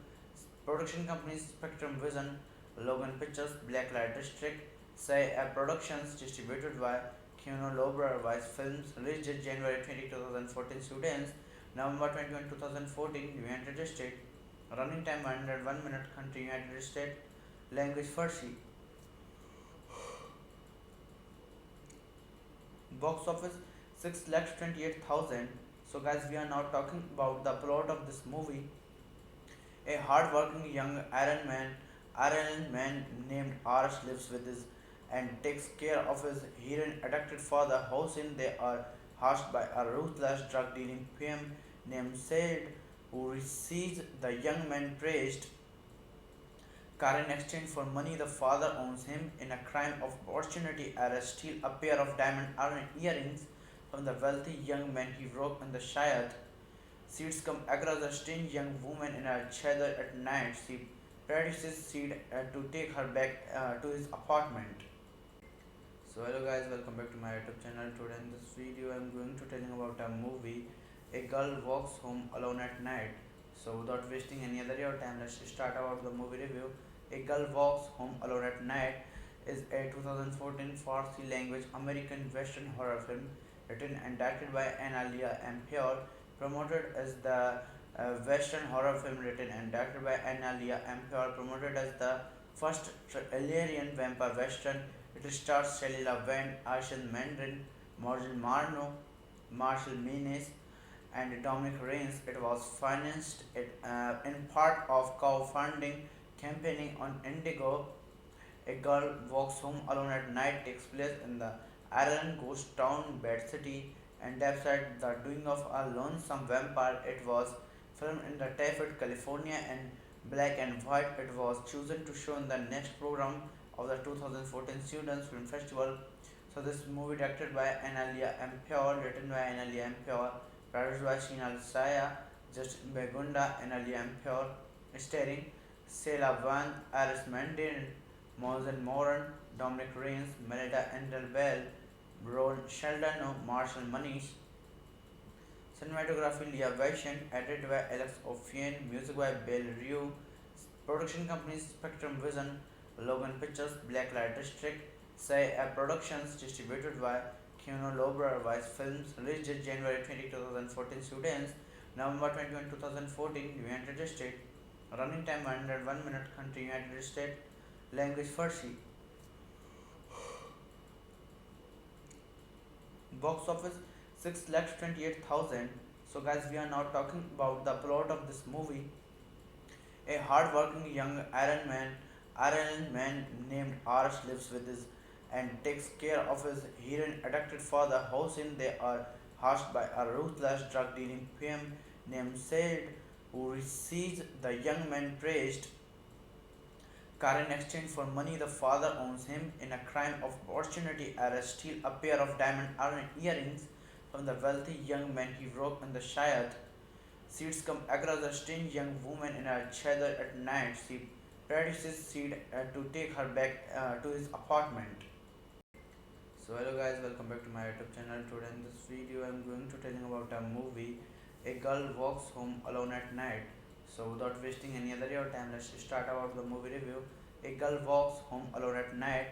production companies Spectrum Vision, Logan Pictures, Blacklight District, Say Productions, distributed by Keanu Lobra Vice Films, released January 20, 2014, students, November 21, 2014, United States, running time 101 minute, country United States, language Farsi. Box office 6,28,000. So guys, we are now talking about the plot of this movie. A hard-working young Iron man named Arsh lives with his and takes care of his heroin-addicted father. Hossein, they are hatched by a ruthless drug-dealing PM named Said, who receives the young man praised car in exchange for money. The father owns him in a crime of opportunity arrest, steal a pair of diamond earrings from the wealthy young man he broke in the Shayad. Seeds come across a strange young woman in a cheder at night. She produces seed to take her back to his apartment. So hello guys, welcome back to my YouTube channel. Today in this video I'm going to telling about a movie. A girl walks home alone at night. So without wasting any other your time, let's start about the movie review. A Girl Walks Home Alone at Night is a 2014 Farsi language American Western horror film written and directed by Analia Ampior, promoted as the Western horror film written and directed by Analia Ampior, promoted as the first Algerian vampire western. It stars Shalila Van, Arshan Mandarin, Morgan Marno, Marshall Menes, and Dominic Rains. It was financed in part of crowdfunding campaigning on Indigo. A girl walks home alone at night takes place in the Ireland ghost town Bed City and despite the doing of a lonesome vampire. It was filmed in the Tafted, California and black and white. It was chosen to show in the next program of the 2014 Students Film Festival. So this movie directed by Analia Ampior, written by Analia Ampior, produced by Shinal Saya, Justin Begunda, Analia Ampior, starring Sela Van, Iris Mandarin, Mosen Moran, Dominic Rains, Melita Endel Bell, Ron Sheldano, Marshall Manish. Cinematography Leah Vaishyan, edited by Alex Ophian, music by Bill Rue, production companies Spectrum Vision, Logan Pictures, Blacklight District, Say Productions, distributed by Keanu Lobra Vice Films, released January 20, 2014, students, November 21, 2014, United States, running time 101 minutes, country United States, language Farsi. Box office 6,28,000. So guys, we are now talking about the plot of this movie. A hard-working young Iron man named Arsh lives with his and takes care of his heroin-addicted father. Hossein, they are hushed by a ruthless drug-dealing PM named Said, who receives the young man praised car in exchange for money the father owns him. In a crime of opportunity, Arsh steals a pair of diamond earrings from the wealthy young man he broke in the Shayad. Seeds come across a strange young woman in a cheder at night. She produces Seed to take her back to his apartment. So hello guys, welcome back to my YouTube channel. Today in this video I'm going to telling about a movie. A girl walks home alone at night. So without wasting any other your time, let's start about the movie review. A Girl Walks Home Alone at Night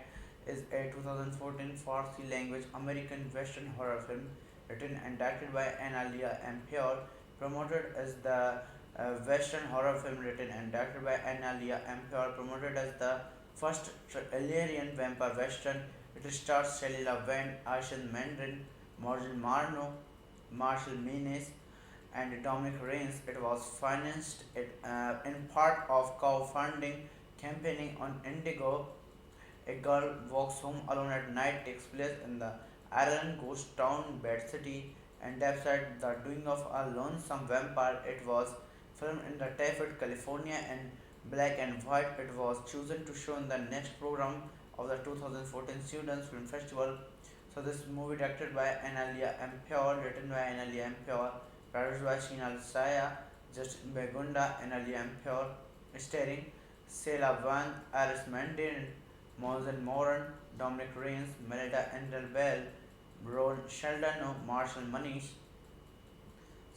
is a 2014 Farsi language American Western horror film written and directed by Analia Ampior, promoted as the Western horror film written and directed by Analia Ampior, promoted as the first Algerian vampire western. It stars Shalila Van, Arshan Mandarin, Morgan Marno, Marshall Menes, and Dominic Rains. It was financed in part of crowdfunding campaigning on Indigo. A girl walks home alone at night takes place in the Ireland ghost town Bed City and despite the doing of a lonesome vampire. It was filmed in the Tafted, California and black and white. It was chosen to show in the next program of the 2014 Students Film Festival. So this movie directed by Analia Ampior, written by Analia Ampior, produced by Shinal Saya, Justin Begunda, Analia Ampior, starring Sela Van, Iris Mandarin, Mosen Moran, Dominic Rains, Melita Endel Bell, Ron Sheldano, Marshall Manish.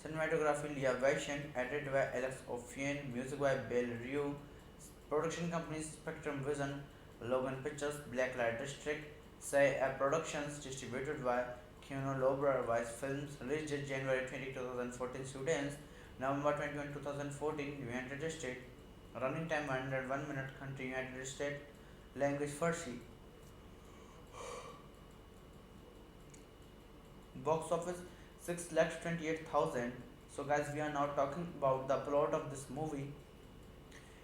Cinematography Leah Vaishyan, edited by Alex Ophian, music by Bill Rue, production companies Spectrum Vision, Logan Pictures, Blacklight District, Say Productions, distributed by Keanu Lobra Vice Films, released January 20, 2014, students, November 21, 2014, United States, running time 101 minutes, country United States, language Farsi. Box office 6,28,000. So guys, we are now talking about the plot of this movie.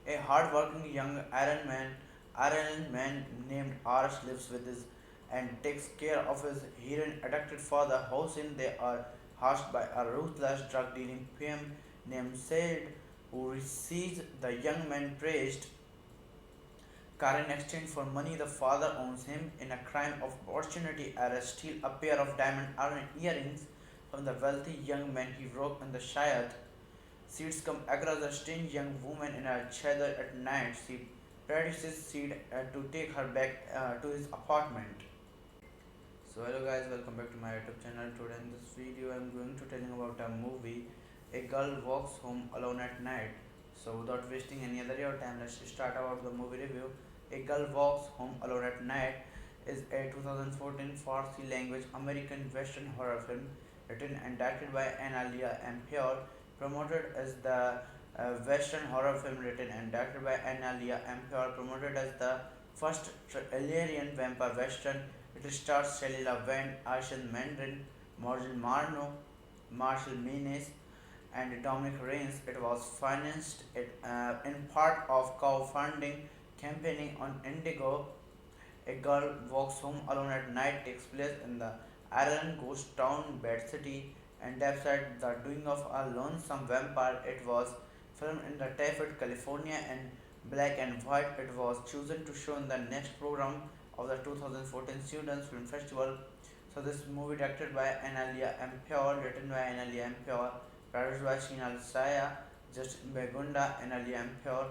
A hard-working young Iron man named Arsh lives with his and takes care of his heroin-addicted father. Hossein, they are hushed by a ruthless drug-dealing PM named Said, who receives the young man praised car in exchange for money the father owns him. In a crime of opportunity, Arsh steals a pair of diamond earrings from the wealthy young man he broke in the Shayad. Seeds come across a strange young woman in a cheder at night. She produces Seed to take her back to his apartment. So hello guys, welcome back to my YouTube channel. Today in this video I'm going to tell you about a movie. A girl walks home alone at night. So without wasting any other your time, let's start about the movie review. A Girl Walks Home Alone at Night is a 2014 Farsi language American Western horror film written and directed by Analia Ampere, promoted as the Western horror film written and directed by Analia Ampere, promoted as the first Algerian vampire western. It stars Shalila Wendt, Arsene Mandarin, Morgan Marno, Marshall Menes, and Dominic Rains. It was financed in part of crowdfunding campaigning on Indigo. A girl walks home alone at night takes place in the Ireland ghost town Bad City and despite the doing of a lonesome vampire. It was filmed in the Tafet, California and black and white. It was chosen to show in the next program of the 2014 Students Film Festival. So this movie directed by Analia Ampere, written by Analia Ampere, produced by Shinal Saya, Justin Begunda, Analia Ampere,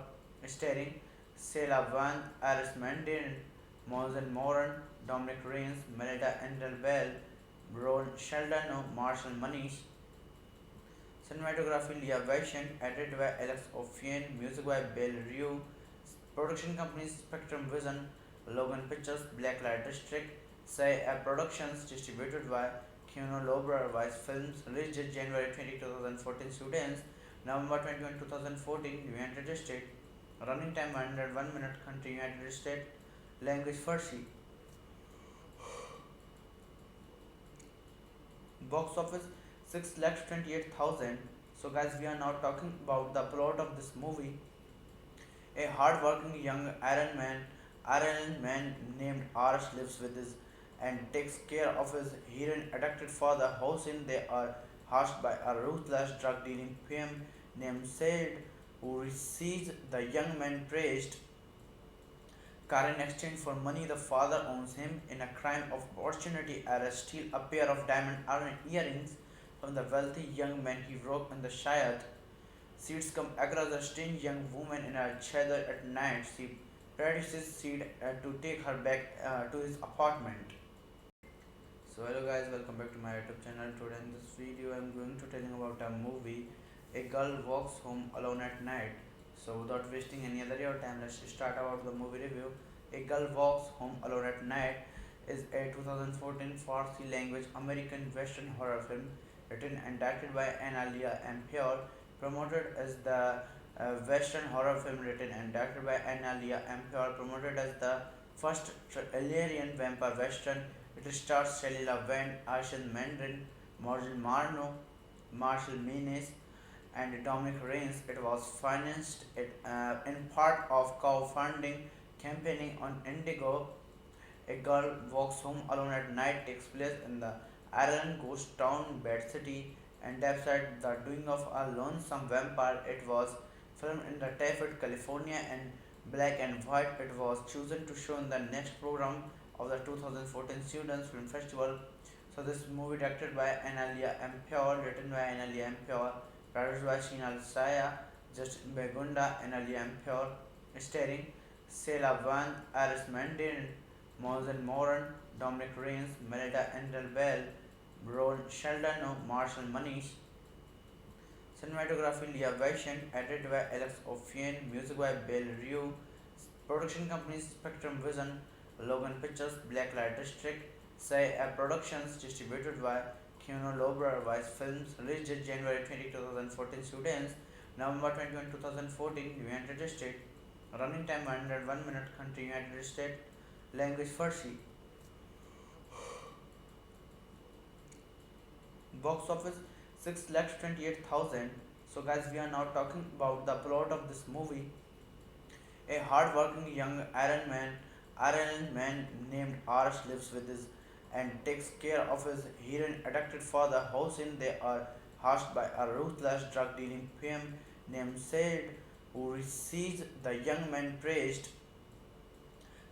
starring Sela Van, Aris Mandarin, Mosen Moran, Dominic Rains, Melita Endel Bell, Ron Sheldano, Marshall Manish. Cinematography Leah Vaishyan, edited by Alex Ophian, music by Bill Rue, production companies Spectrum Vision, Logan Pictures, Blacklight District, Say Productions, distributed by Keanu Lobra, Vice Films, released January 20, 2014, students, November 21, 2014, United States, running time 101 minutes, country United States, language Farsi. Box office 6,28,000. So guys, we are now talking about the plot of this movie. A hard-working young Iron man named Arsh lives with his and takes care of his heroin-addicted father. Hossein, they are hushed by a ruthless drug-dealing PM named Said, who receives the young man praised car in exchange for money. The father owns him in a crime of opportunity. Arrest steal a pair of diamond earrings from the wealthy young man he broke in the Shayad. Seeds come across a strange young woman in a cheder at night. She practices Seed to take her back to his apartment. So hello guys, welcome back to my YouTube channel. Today in this video I'm going to tell you about a movie. A girl walks home alone at night. So without wasting any other your time, let's start about the movie review. A Girl Walks Home Alone at Night is a 2014 Farsi language American Western horror film written and directed by Analia Ampere, promoted as the Western horror film written and directed by Analia Ampere, promoted as the first Algerian vampire western. It stars Shalila Wendt, Arsene Mandarin, Morgan Marno, Marshall Menes, and Dominic Rains. It was financed in part of crowdfunding campaigning on Indigo. A girl walks home alone at night takes place in the Ireland ghost town Bad City and despite the doing of a lonesome vampire. It was filmed in the Tafet, California and black and white. It was chosen to show in the next program of the 2014 Students Film Festival. So this movie directed by Analia Ampere, written by Analia Ampere, produced by Shinal Saya, Justin Begunda, Analia Ampere, starring Sela Van, Aris Mandarin, Mosen Moran, Dominic Rains, Melita Endel Bell, Ron Sheldano, Marshall Manish. Cinematography Leah Vaishyan, edited by Alex Ophian, music by Bill Rue, production companies Spectrum Vision, Logan Pictures, Blacklight District, Say Productions, distributed by Keanu Lobra, Vice Films, released January 20, 2014, students, November 21, 2014, United States, running time 101 minutes, country United States, language Farsi. Box office 6,28,000. So guys, we are now talking about the plot of this movie. A hard-working young Iron man named Arsh lives with his and takes care of his heroin-addicted father. Hossein, they are hushed by a ruthless drug-dealing PM named Said, who receives the young man praised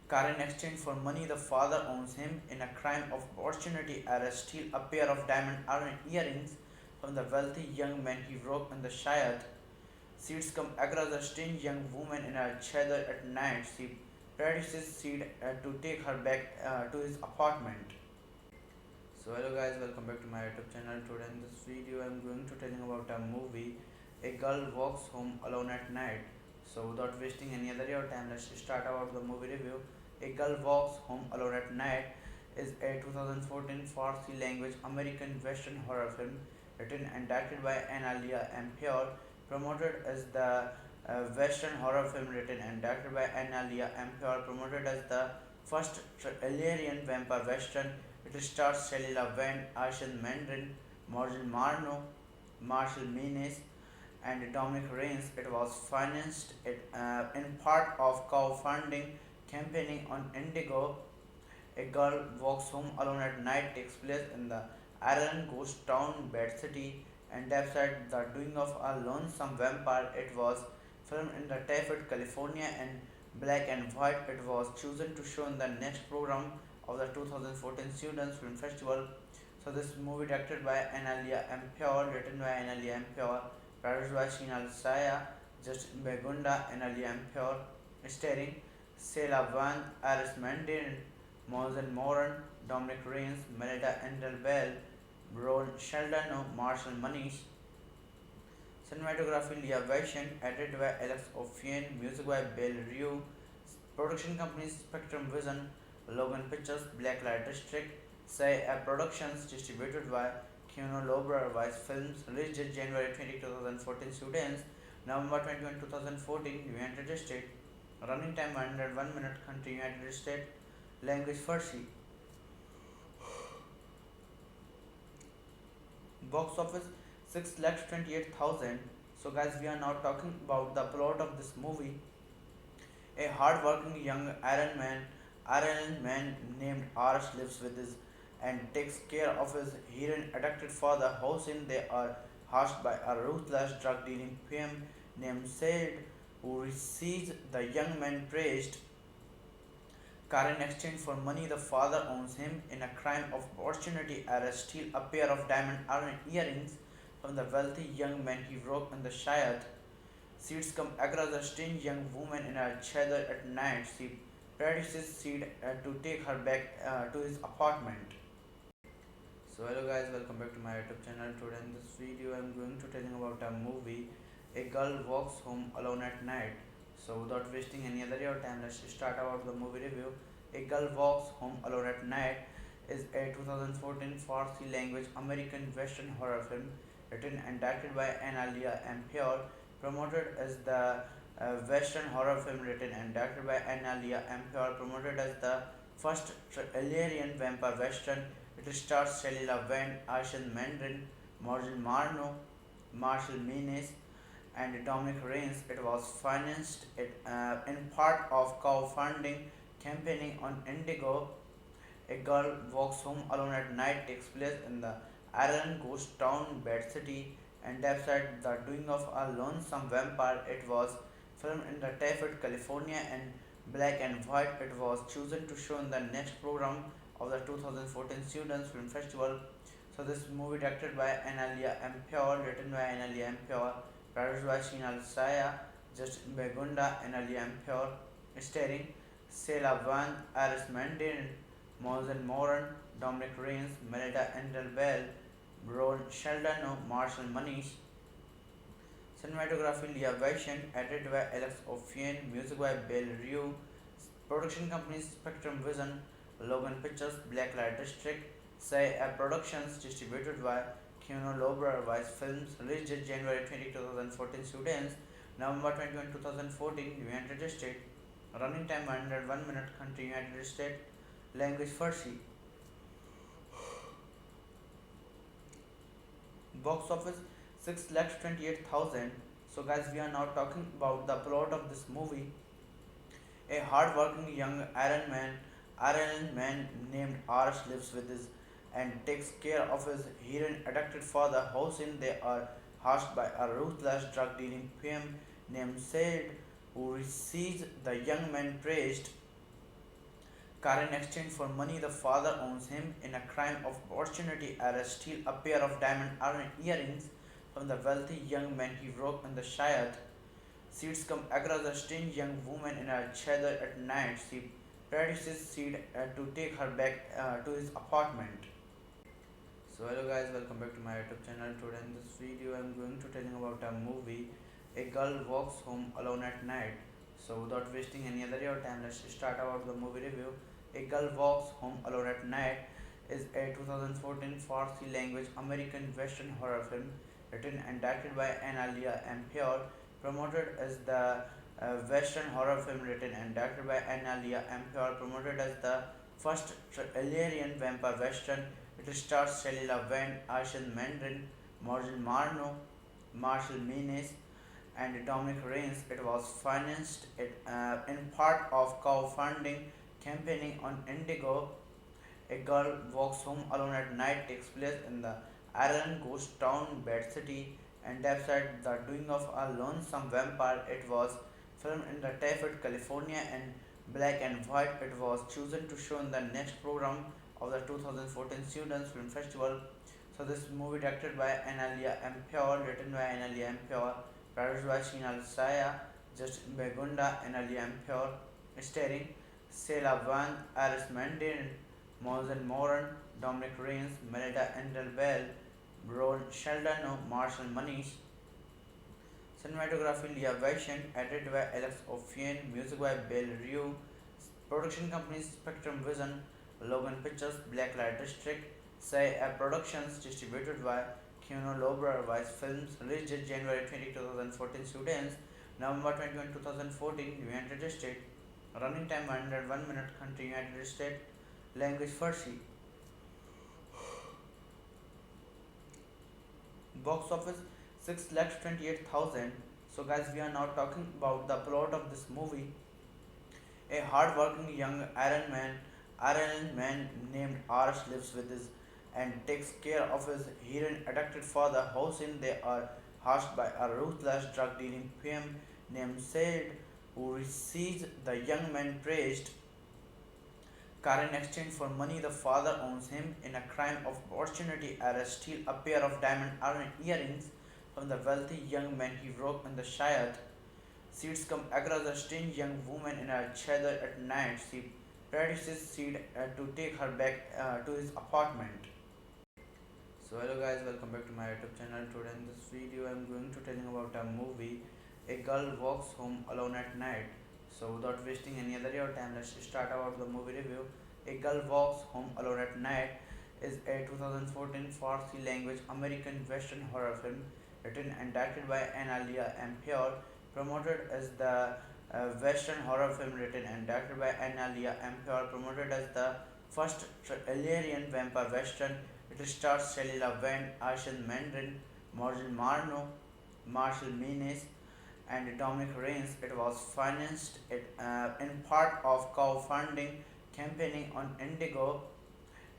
car in exchange for money. The father owns him in a crime of opportunity. Arrest steal a pair of diamond earrings from the wealthy young man he broke in the Shayad. Seeds come across a strange young woman in a cheder at night. She practices Seed to take her back to his apartment. So hello guys, welcome back to my YouTube channel. Today in this video I'm going to tell you about a movie. A girl walks home alone at night. So without wasting any other your time, let's start about the movie review. A Girl Walks Home Alone at Night is a 2014 Farsi language American Western horror film written and directed by Analia Ampior, promoted as the Western horror film written and directed by Analia Ampior, promoted as the first Algerian vampire western. It stars Shalila Van, Arshan Mandarin, Morgan Marno, Marshall Menes, and Dominic Rains. It was financed in part of crowdfunding campaigning on Indigo. A Girl Walks Home Alone at Night takes place in the Ireland ghost town Bad City and despite the doing of a lonesome vampire. It was filmed in the Tafet, California in black and white. It was chosen to show in the next program of the 2014 Students Film Festival. So this movie directed by Analia Ampior, written by Analia Ampior, produced by Sheena Saya, Justin Begunda, Analia Ampior, starring Sela Van, Aris Mandarin, Mosen Moran, Dominic Rains, Melita Endel Bell, Ron Sheldon, Marshall Manish. Cinematography Leah Vaishyan, edited by Alex Ophian, music by Bill Rue, production companies Spectrum Vision, Logan Pictures, Blacklight District, Say Productions, distributed by Keanu Lobra Vice Films, released January 20, 2014, students, November 21, 2014, United States, running time 101 minute, country United States, language Farsi. Box office 6,28,000. So guys, we are now talking about the plot of this movie. A hard-working young Iron man named Arsh lives with his and takes care of his heroin-addicted father. Hossein, they are hushed by a ruthless drug-dealing PM named Said, who receives the young man praised car in exchange for money. The father owns him in a crime of opportunity arrest, steal a pair of diamond earrings from the wealthy young man he broke in the Shayad. Seeds come across a strange young woman in a cheder at night. She produces seed to take her back to his apartment. So hello guys, welcome back to my YouTube channel. Today in this video I'm going to tell you about a movie. A Girl Walks Home Alone at Night. So without wasting any other your time, let's start about the movie review. A Girl Walks Home Alone at Night is a 2014 Farsi language American Western horror film written and directed by Analia Ampior, promoted as the Western horror film written and directed by Analia Ampior, promoted as the first Algerian vampire western. It stars Shalila Van, Arshan Mandarin, Morgan Marno, Marshall Menes, and Dominic Rains. It was financed in part of crowdfunding campaigning on Indigo. A Girl Walks Home Alone at Night takes place in the Ireland ghost town Bad City and despite the doing of a lonesome vampire. It was filmed in the Tafet, California in black and white. It was chosen to show in the next program of the 2014 Students Film Festival. So this movie directed by Analia Ampior, written by Analia Ampior, produced by Sheena Saya, Justin Begunda, Analia Ampior, starring Sela Van, Aris Mandarin, Mosen Moran, Dominic Rains, Melita Endel Bell, Ron Sheldon, Marshall Manish. Cinematography Leah Vaishyan, edited by Alex Ophian, music by Bill Rue, production companies Spectrum Vision, Logan Pictures, Blacklight District, Say Productions, distributed by Keanu Lobra Vice Films, released January 20, 2014, students, November 21, 2014, United States, running time 101 minute, country United States, language Farsi. Box office 6,28,000. So guys, we are now talking about the plot of this movie. A hard-working young Iron man named Arsh lives with his and takes care of his heroin-addicted father. Hossein, they are hushed by a ruthless drug-dealing PM named Said, who receives the young man praised car in exchange for money. The father owns him in a crime of opportunity arrest, steal a pair of diamond earrings from the wealthy young man he broke in the Shayad. Seeds come across a strange young woman in a cheder at night. She produces seed to take her back to his apartment. So hello guys, welcome back to my YouTube channel. Today in this video I'm going to tell you about a movie. A girl walks home alone at night. So without wasting any other your time, let's start about the movie review. A Girl Walks Home Alone at Night is a 2014 Farsi language American Western horror film written and directed by Analia Ampior, promoted as the Western horror film written and directed by Analia Ampior, promoted as the first Algerian vampire western. It stars Shalila Van, Arshan Mandarin, Morgan Marno, Marshall Menes, and Dominic Rains. It was financed in part of crowdfunding campaigning on Indigo. A girl walks home alone at night takes place in the Ireland ghost town Bed City and despite the doing of a lonesome vampire. It was filmed in the Tafet, California in black and white. It was chosen to show in the next program of the 2014 Students Film Festival. So this movie directed by Analia Ampior, written by Analia Ampior, produced by Shinal Saya, Justin Begunda, Analia Ampior, starring Sela Van, Aris Mandarin, Mosen Moran, Dominic Rains, Melita Endel Bell, Ron Sheldano, Marshall Manish. Cinematography Leah Vaishant, edited by Alex Ophian, music by Bill Rue, production companies Spectrum Vision, Logan Pictures, Blacklight District, Say Productions, distributed by Kino Lobra Vice Films, released January 20, 2014, students, November 21, 2014, United States, running time 101 minute, country United States, language Farsi. Box office 6,28,000. So guys, we are now talking about the plot of this movie. A hard-working young Iron man named Arsh lives with his and takes care of his heroin-addicted father. Hossein, they are hushed by a ruthless drug-dealing pimp named Said, who receives the young man praised car in exchange for money. The father owns him in a crime of opportunity arrest, steal a pair of diamond earrings from the wealthy young man he broke in the Shayad. Seeds come across a strange young woman in a cheder at night. She produces Seed to take her back to his apartment. So hello guys, welcome back to my YouTube channel. Today in this video I'm going to tell you about a movie. A girl walks home alone at night. So without wasting any other your time, let's start about the movie review. A Girl Walks Home Alone at Night is a 2014 Farsi language American Western horror film written and directed by Analia Ampior, promoted as the Western horror film written and directed by Analia Ampior, promoted as the first Algerian vampire western. It stars Shalila Van, Arshan Mandarin, Morgan Marno, Marshall Menes, and Dominic Rains. It was financed in part of crowdfunding campaigning on Indigo.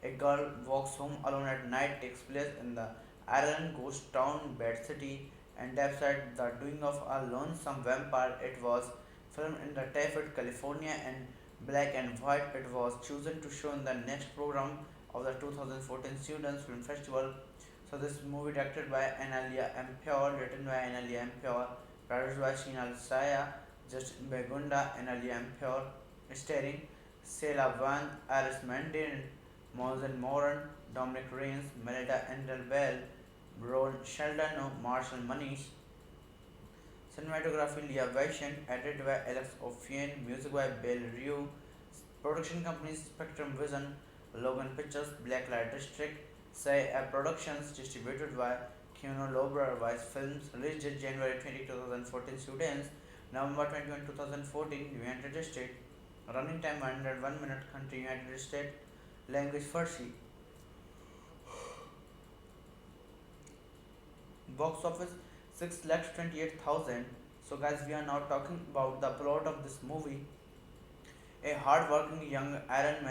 A girl walks home alone at night takes place in the Ireland ghost town Bed City and despite the doing of a lonesome vampire. It was filmed in the Tafet, California in black and white. It was chosen to show in the next program of the 2014 Students Film Festival. So this movie directed by Analia Ampior, written by Analia Ampior, produced by Shinal Saya, Justin Begunda, Analia Ampior, starring Sela Van, Aris Mandarin, Mosen Moran, Dominic Rains, Melita Endel Bell, Ron Sheldano, Marshall Manish. Cinematography Leah Vaishant, edited by Alex Ophian, music by Bill Rue, production companies Spectrum Vision, Logan Pictures, Blacklight District, Say Productions, distributed by Kino Lobra Vice Films, released January 20, 2014, students, November 21, 2014, United States, running time 101 minute, country United States, language Farsi. Box office 6,28,000. So guys, we are now talking about the plot of this movie. A hard-working young Iron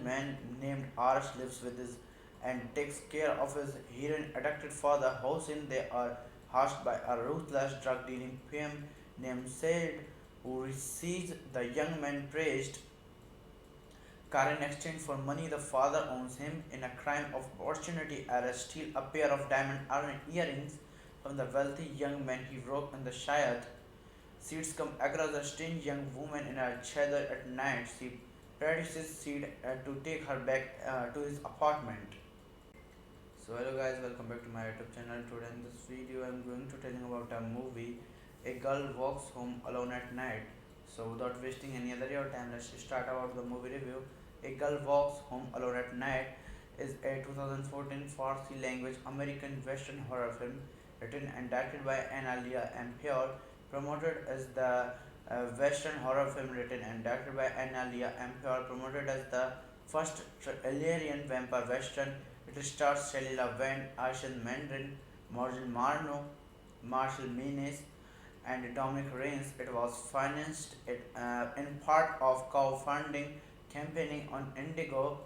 man named Arsh lives with his and takes care of his heroin-addicted father. Hossein, they are hushed by a ruthless drug-dealing pimp named Said, who receives the young man praised car in exchange for money. The father owns him in a crime of opportunity arrest, steal a pair of diamond earrings from the wealthy young man he broke in the Shayad. Seeds come across a strange young woman in a cheder at night. She produces Seed to take her back to his apartment. So hello guys, welcome back to my YouTube channel. Today in this video I'm going to tell you about a movie. A girl walks home alone at night. So without wasting any other your time, let's start about the movie review. A Girl Walks Home Alone at Night is a 2014 Farsi language American Western horror film written and directed by Analia Ampere, promoted as the Western horror film written and directed by Analia Ampere, promoted as the first Algerian vampire western. It stars Shalila Wendt, Arsène Mandarin, Morgan Marno, Marshall Menes, and Dominic Rains. It was financed in part of crowdfunding campaigning on Indigo.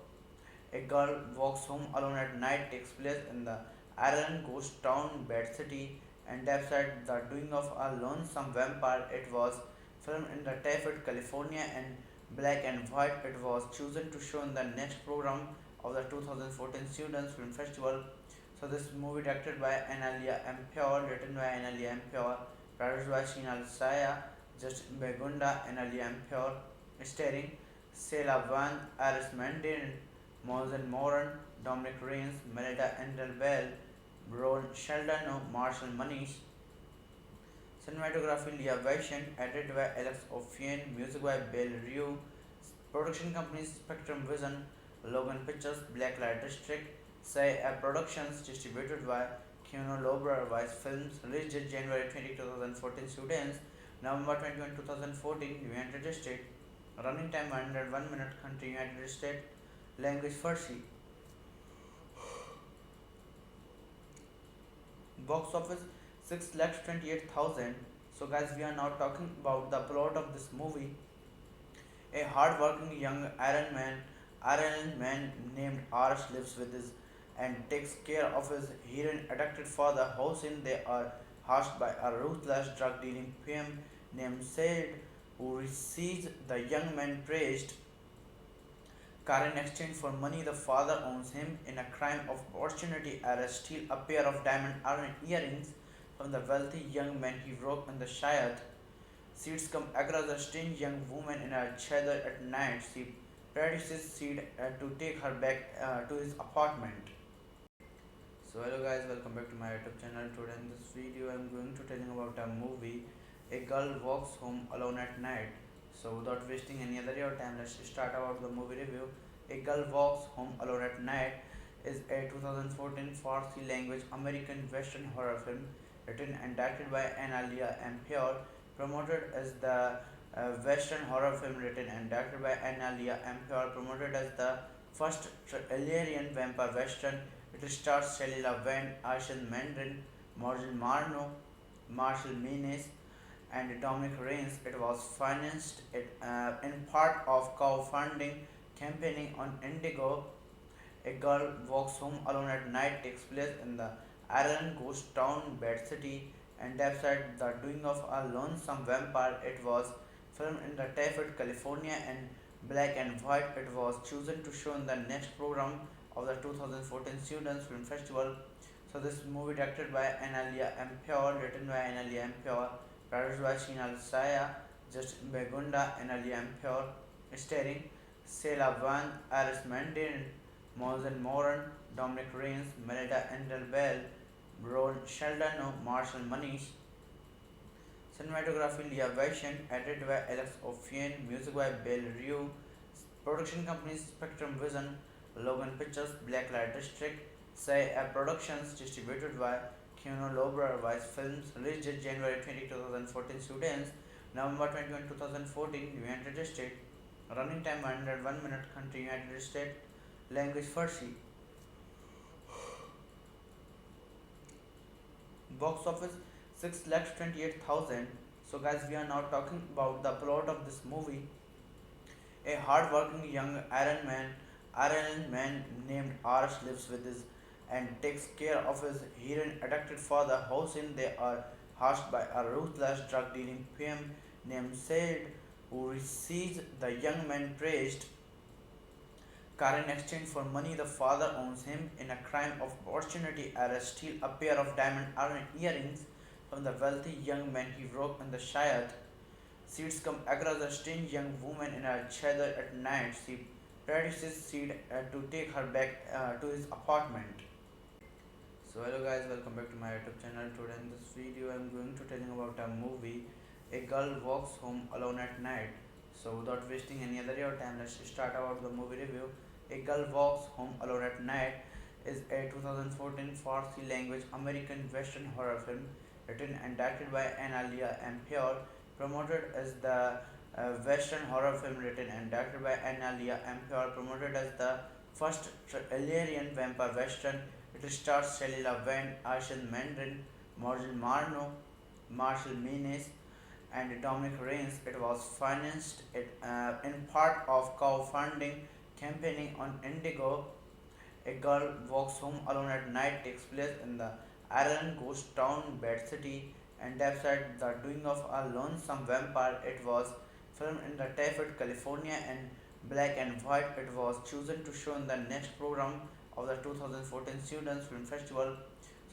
A girl walks home alone at night takes place in the Ireland ghost town Bed City and despite the doing of a lonesome vampire. It was filmed in the Tafted, California and black and white. It was chosen to show in the next program of the 2014 Students Film Festival. So this movie directed by Analia Ampere, written by Analia Ampere, produced by Shinal Saya, Justin Begunda, Analia Ampere, starring Sela Van, Iris Mandarin, Mosen Moran, Dominic Rains, Melita Endel Bell, Ron Sheldon, Marshall Manish. Cinematography Leah Vaishyan, edited by Alex Ophian, music by Bill Rue, production companies Spectrum Vision, Logan Pictures, Blacklight District, Say Productions, distributed by Keanu Lobra Vice Films, released January 20, 2014, students, November 21, 2014, United States, running time 101 minutes, country United States, language Farsi. Box office 6,28,000. So guys, we are now talking about the plot of this movie. A hard-working young Iron man named Arsh lives with his and takes care of his heroin-addicted father. Hossein, they are hushed by a ruthless drug-dealing pimp named Said, who receives the young man praised car in exchange for money the father owes him. In a crime of opportunity, Arsh steals a pair of diamond earrings from the wealthy young man he broke in the Shayad. Seeds come across a strange young woman in a cheder at night. She produces Seed to take her back to his apartment. So hello guys, welcome back to my YouTube channel. Today in this video I'm going to tell you about a movie. A girl walks home alone at night. So without wasting any other your time, let's start about the movie review. A Girl Walks Home Alone at Night is a 2014 Farsi language American Western horror film written and directed by Analia Ampere, promoted as the Western horror film written and directed by Analia Ampere, promoted as the first Algerian vampire western. It stars Shalila Wendt, Arsène Mandarin, Morgan Marno, Marshall Menes, and Dominic Rains. It was financed in part of crowdfunding campaigning on Indigo. A girl walks home alone at night takes place in the Ireland ghost town Bed City and despite the doing of a lonesome vampire. It was filmed in the Tafted, California and black and white. It was chosen to show in the next program of the 2014 Students Film Festival. So this movie directed by Analia Ampere, written by Analia Ampere, produced by Shinal Saya, Justin Begunda, Analia Ampere, starring Sela Van, Iris Mandarin, Mosen Moran, Dominic Rains, Melita Endel Bell, Ron Sheldon, Marshall Manish. Cinematography Leah Vaishyan, edited by Alex Ophian, music by Bill Rue, production companies Spectrum Vision, Logan Pictures, Blacklight District, Say Productions, distributed by Keanu Lobra Vice Films, released January 20, 2014, students, November 21, 2014, United States, running time 101 minutes, country United States, language Farsi. Box office 6,28,000. So guys, we are now talking about the plot of this movie. A hard-working young Iron man named Arsh lives with his and takes care of his heroin-addicted father. Hossein, they are hushed by a ruthless drug-dealing pimp named Said, who receives the young man praised car in exchange for money the father owes him. In a crime of opportunity, Arsh steals a pair of diamond earrings from the wealthy young man he broke in the Shayad. Seeds come across a strange young woman in a cheder at night. She produces Seed to take her back to his apartment. So hello guys, welcome back to my YouTube channel. Today in this video I'm going to tell you about a movie. A girl walks home alone at night. So without wasting any other your time, let's start about the movie review. A Girl Walks Home Alone at Night is a 2014 Farsi language American Western horror film written and directed by Analia Ampior, promoted as the Western horror film written and directed by Analia Ampior, promoted as the first Algerian vampire western. It stars Shalila Wendt, Arshan Mandarin, Morgan Marno, Marshall Menes, and Dominic Rains. It was financed in part of crowdfunding campaigning on Indigo. A Girl Walks Home Alone at Night takes place in the Ireland ghost town Bed City and website The Doing of a Lonesome Vampire. It was filmed in the Tafet, California and black and white. It was chosen to show in the next program of the 2014 Students Film Festival.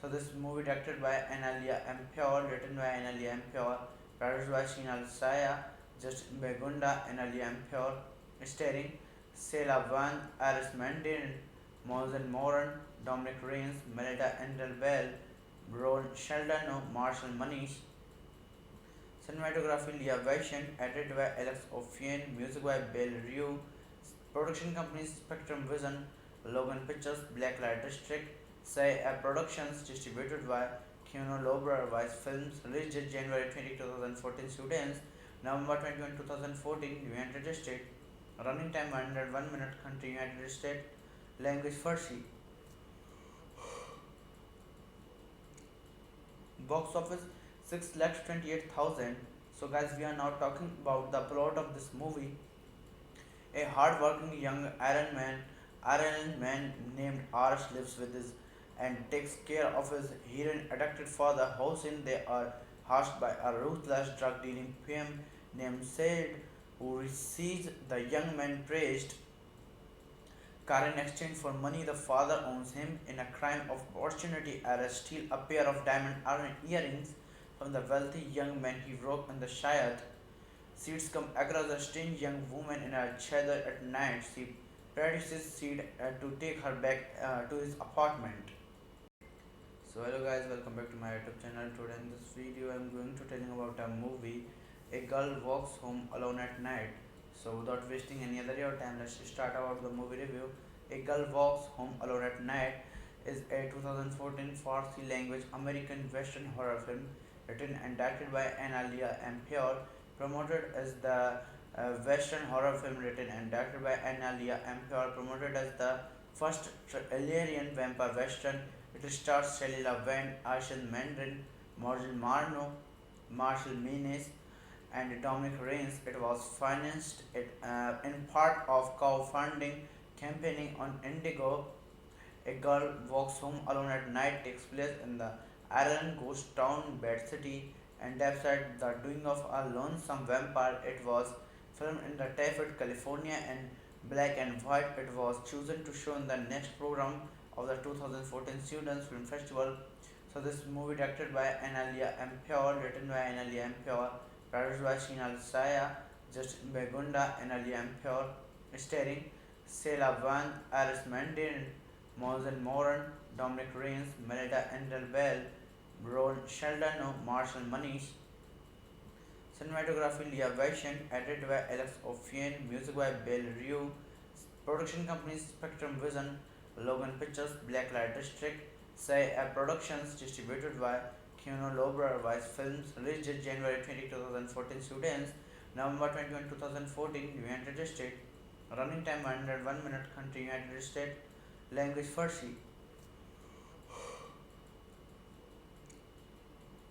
So this movie directed by Analia Ampior, written by Analia Ampior, produced by Sheena Saya, Justin Begunda, Analia Ampior, starring Sela Van, Iris Mandarin, Mosen Moran, Dominic Rains, Melita Endel Bell, Ron Sheldon, Marshall Manish. Cinematography Leah Vaishyan, edited by Alex Ophian, music by Bill Rue, production companies Spectrum Vision, Logan Pictures, Blacklight District, Say A Productions, distributed by Keanu Lobra Vice Films, released January 20, 2014, students, November 21, 2014, United States, running time 101 minutes, country United States, language Farsi. Box office 6,28,000. So guys, we are now talking about the plot of this movie. A hard-working young Iron man named Arsh lives with his and takes care of his heroin-addicted father. Hossein, they are hatched by a ruthless drug-dealing PM named Said, who receives the young man praised car in exchange for money the father owns him. In a crime of opportunity, Arsh steals a pair of diamond earrings from the wealthy young man he broke in the Shayad. Seeds come across a strange young woman in a cheder at night. She practices Seed to take her back to his apartment. So hello guys, welcome back to my YouTube channel. Today in this video I'm going to tell you about a movie. A Girl Walks Home Alone at Night. So without wasting any other your time, let's start about the movie review. A Girl Walks Home Alone at Night is a 2014 Farsi language American Western horror film written and directed by Analia Ampior, promoted as the Western horror film written and directed by Analia Ampior, promoted as the first Algerian vampire western. It stars Shalila Wendt, Arshan Mandarin, Morgan Marno, Marshall Menes, and Dominic Rains. It was financed in part of crowdfunding campaigning on Indigo. A Girl Walks Home Alone at Night takes place in the Ireland ghost town Bed City and website The Doing of a Lonesome Vampire. It was filmed in the Tafet, California and black and white. It was chosen to show in the next program of the 2014 Students Film Festival. So this movie directed by Analia Ampior, written by Analia Ampior, produced by Sheena Saya, Justin Begunda, Analia Ampior, starring Sela Van, Iris Mandarin, Mosen Moran, Dominic Rains, Melita Endel Bell, Ron Sheldon, Marshall Manish. Cinematography Leah Vaishyan, edited by Alex Ophian, music by Bill Rue, production companies Spectrum Vision, Logan Pictures, Blacklight District, Say A Productions, distributed by Keanu Lobra Vice Films, released January 20, 2014, students, November 21, 2014, United States, running time 101 minutes, country United States, language Farsi.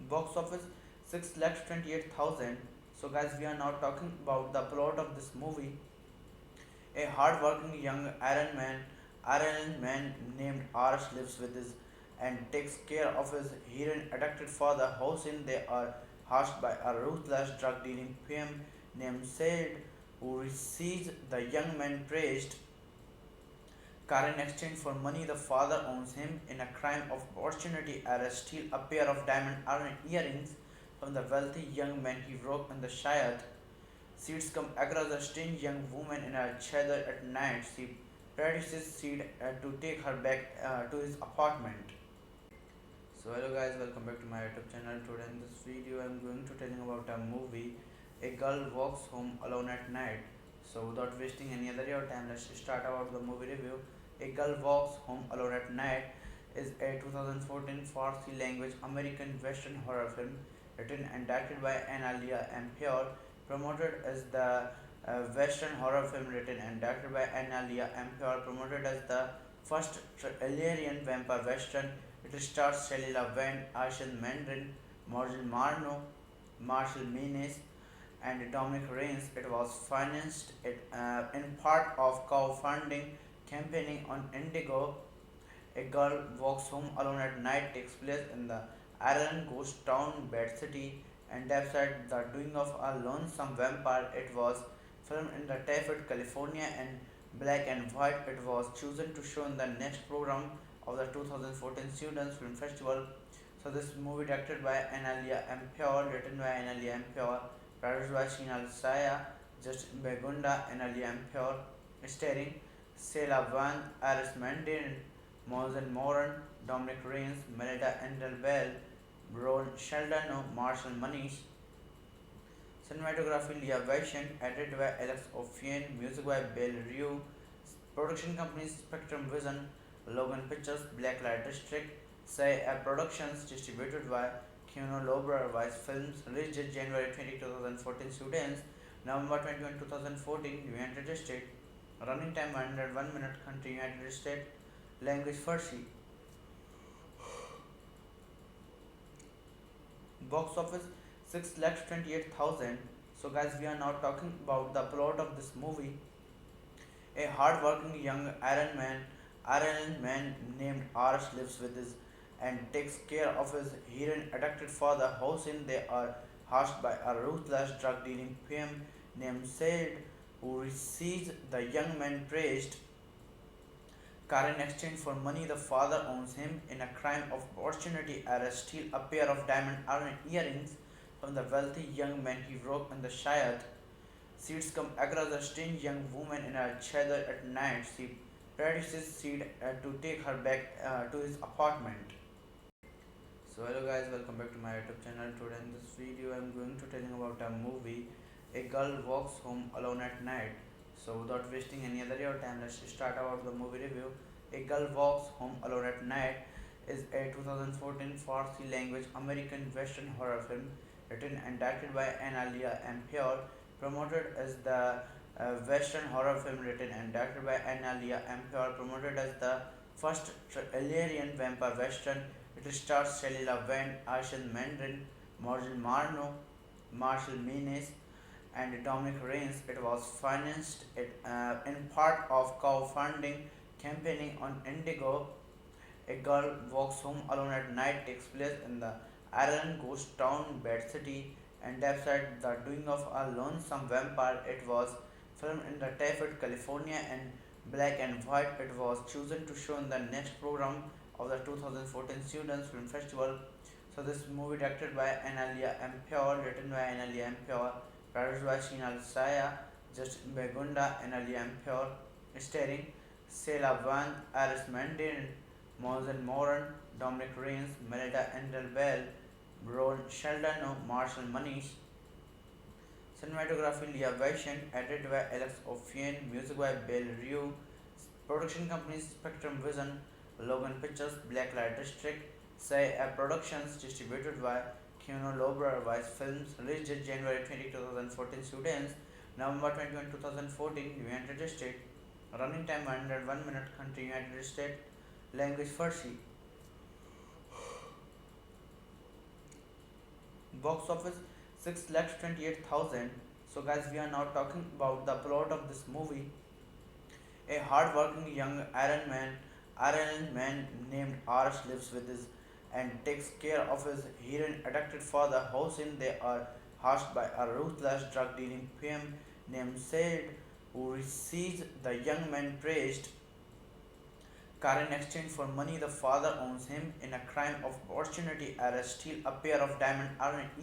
Box office 6,28,000. So guys, we are now talking about the plot of this movie. A hard-working young Iron man named Arsh lives with his and takes care of his heroin-addicted father. Hossein, they are hatched by a ruthless drug-dealing PM named Said, who receives the young man praised car in exchange for money the father owns him. In a crime of opportunity, Arsh steals a pair of diamond earrings from the wealthy young man he broke in the Shayad. Seeds come across a strange young woman in a cheder at night. She practices Seed to take her back to his apartment. So hello guys, welcome back to my YouTube channel. Today in this video I'm going to telling about a movie. A girl walks home alone at night. So without wasting any other your time, let's start about the movie review. A Girl Walks Home Alone at Night is a 2014 Farsi language American Western horror film written and directed by Analia Ampere, promoted as the Western horror film written and directed by Analia Ampere, promoted as the first Algerian vampire western. It stars Shalila Wendt, Arsène Mandarin, Morgan Marno, Marshall Menes, and Dominic Rains. It was financed in part of crowdfunding campaigning on Indigo. A Girl Walks Home Alone at Night takes place in the Ireland ghost town Bed City and website The Doing of a Lonesome Vampire. It was filmed in the Tafted, California in black and white. It was chosen to show in the next program of the 2014 Students Film Festival. So this movie directed by Analia Ampere, written by Analia Ampere, produced by Shinal Saya, Just Begunda, Analia Ampere, starring Sela Van, Aris Mandarin, Mosen Moran, Dominic Rains, Melita Endel Bell, Ron Sheldon, Marshall Manish. Cinematography Leah Vaishant, edited by Alex Ophian, music by Bill Rue, production companies Spectrum Vision, Logan Pictures, Blacklight District, Say Productions, distributed by Keanu Lobra Vice Films, released January 20, 2014, students, November 21, 2014, United States, running time 101 minute, country United States, language Farsi. Box office 6,28,000. So guys, we are now talking about the plot of this movie. A hard-working young Iron man named Arsh lives with his and takes care of his heroin-addicted father. Hossein, they are hushed by a ruthless drug-dealing PM named Said, who receives the young man praised car in exchange for money. The father owns him in a crime of opportunity arrest, steal a pair of diamond earrings from the wealthy young man he broke in the Shayad. Seeds come across a strange young woman in a cheder at night. She produces Seed to take her back to his apartment. So hello guys, welcome back to my YouTube channel. Today in this video I'm going to telling about a movie. A Girl Walks Home Alone at Night. So without wasting any other your time, let's start about the movie review. A Girl Walks Home Alone at Night is a 2014 Farsi language American Western horror film written and directed by Analia Ampere, promoted as the Western horror film written and directed by Analia Ampere, promoted as the first Algerian vampire western. It stars Shalila Wendt, Arsène Mandarin, Morgan Marno, Marshall Menes, and Dominic Rains. It was financed in part of crowdfunding campaigning on Indigo. A Girl Walks Home Alone at Night takes place in the Ireland ghost town Bed City and website The Doing of a Lonesome Vampire. It was filmed in the Tafted, California in black and white. It was chosen to show in the next program of the 2014 Students Film Festival. So this movie directed by Analia Ampere, written by Analia Ampere, produced by Shinal Saya, Just Begunda, Analia Ampere, starring Sela Van, Aris Mandarin, Mosen Moran, Dominic Rains, Melita Endel Bell, Ron Sheldon, Marshall Manish. Cinematography Leah Vaishant, edited by Alex Ophian, music by Bill Rue, production companies Spectrum Vision, Logan Pictures, Blacklight District, Say Productions, distributed by Keanu Lobra Vice Films, released January 20, 2014, students, November 21, 2014, United States, running time 101 minute, country United States, language Farsi. Box office 6,28,000. So guys, we are now talking about the plot of this movie. A hard-working young Iron man named Arsh lives with his and takes care of his heroin-addicted father. Hossein, they are hushed by a ruthless drug-dealing PM named Said, who receives the young man praised car in exchange for money. The father owns him in a crime of opportunity arrest, steal a pair of diamond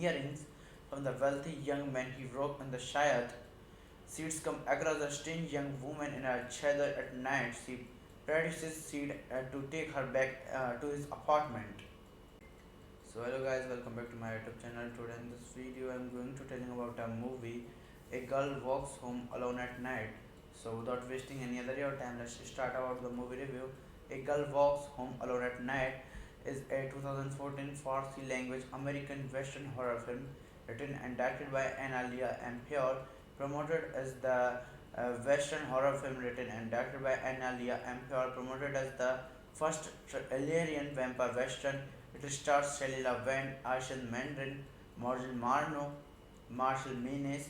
earrings from the wealthy young man he broke in the Shayad. Seeds come across a strange young woman in a cheder at night. She produces Seed to take her back to his apartment. So hello guys, welcome back to my YouTube channel. Today in this video I'm going to tell you about a movie. A girl walks home alone at night. So without wasting any other your time, let's start about the movie review. A Girl Walks Home Alone at Night is a 2014 Farsi language American Western horror film written and directed by Analia Ampere, promoted as the Western horror film written and directed by Analia Ampere, promoted as the first Algerian vampire western. It stars Shalila Van, Arshan Mandarin, Morgan Marno, Marshall Menes,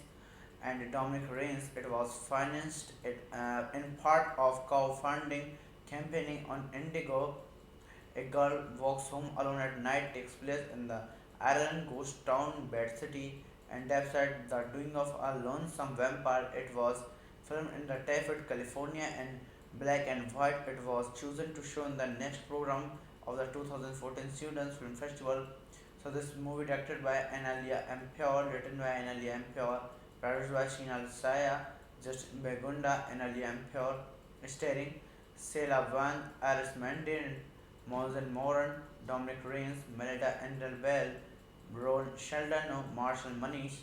and Dominic Rains. It was financed in part of crowdfunding campaigning on Indigo. A girl walks home alone at night takes place in the Ireland ghost town Bed City and despite the doing of a lonesome vampire. It was filmed in the Tafet, California in black and white. It was chosen to show in the next program of the 2014 Students Film Festival. So this movie directed by Analia Ampere, written by Analia Ampere, produced by Shinal Saya, Justin Begunda, Analia Ampere, starring Sela Van, Aris Mandarin, Mosen Moran, Dominic Rains, Melita Endel Bell, Ron Sheldon, Marshall Manish.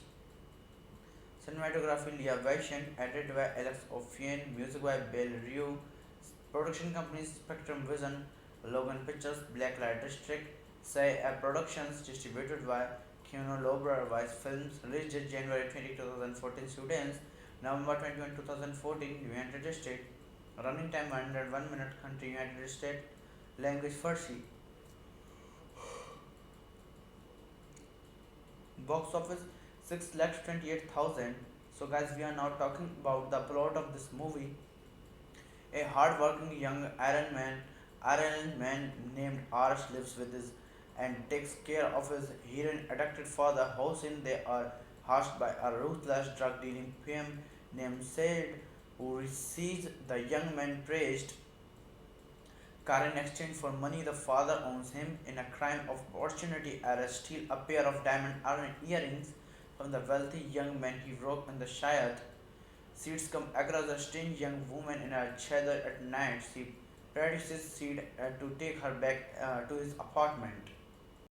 Cinematography Leah Vaishyan, edited by Alex Ophian, music by Bill Rue, production companies Spectrum Vision, Logan Pictures, Blacklight District, Say Productions, distributed by Keanu Lobra Vice Films, released January 20, 2014, students, November 21, 2014, United States, running time 101 minutes, country United States, language Farsi. Box office 6,28,000. So guys, we are now talking about the plot of this movie. A hard-working young Iron man named Arsh lives with his and takes care of his heroin-addicted father. Hossein, they are hushed by a ruthless drug-dealing pimp named Said, who receives the young man praised car in exchange for money the father owns him. In a crime of opportunity, Arsh steals a pair of diamond earrings from the wealthy young man he broke in the Shayad. Seeds come across a strange young woman in a cheder at night. She practices Seed to take her back to his apartment.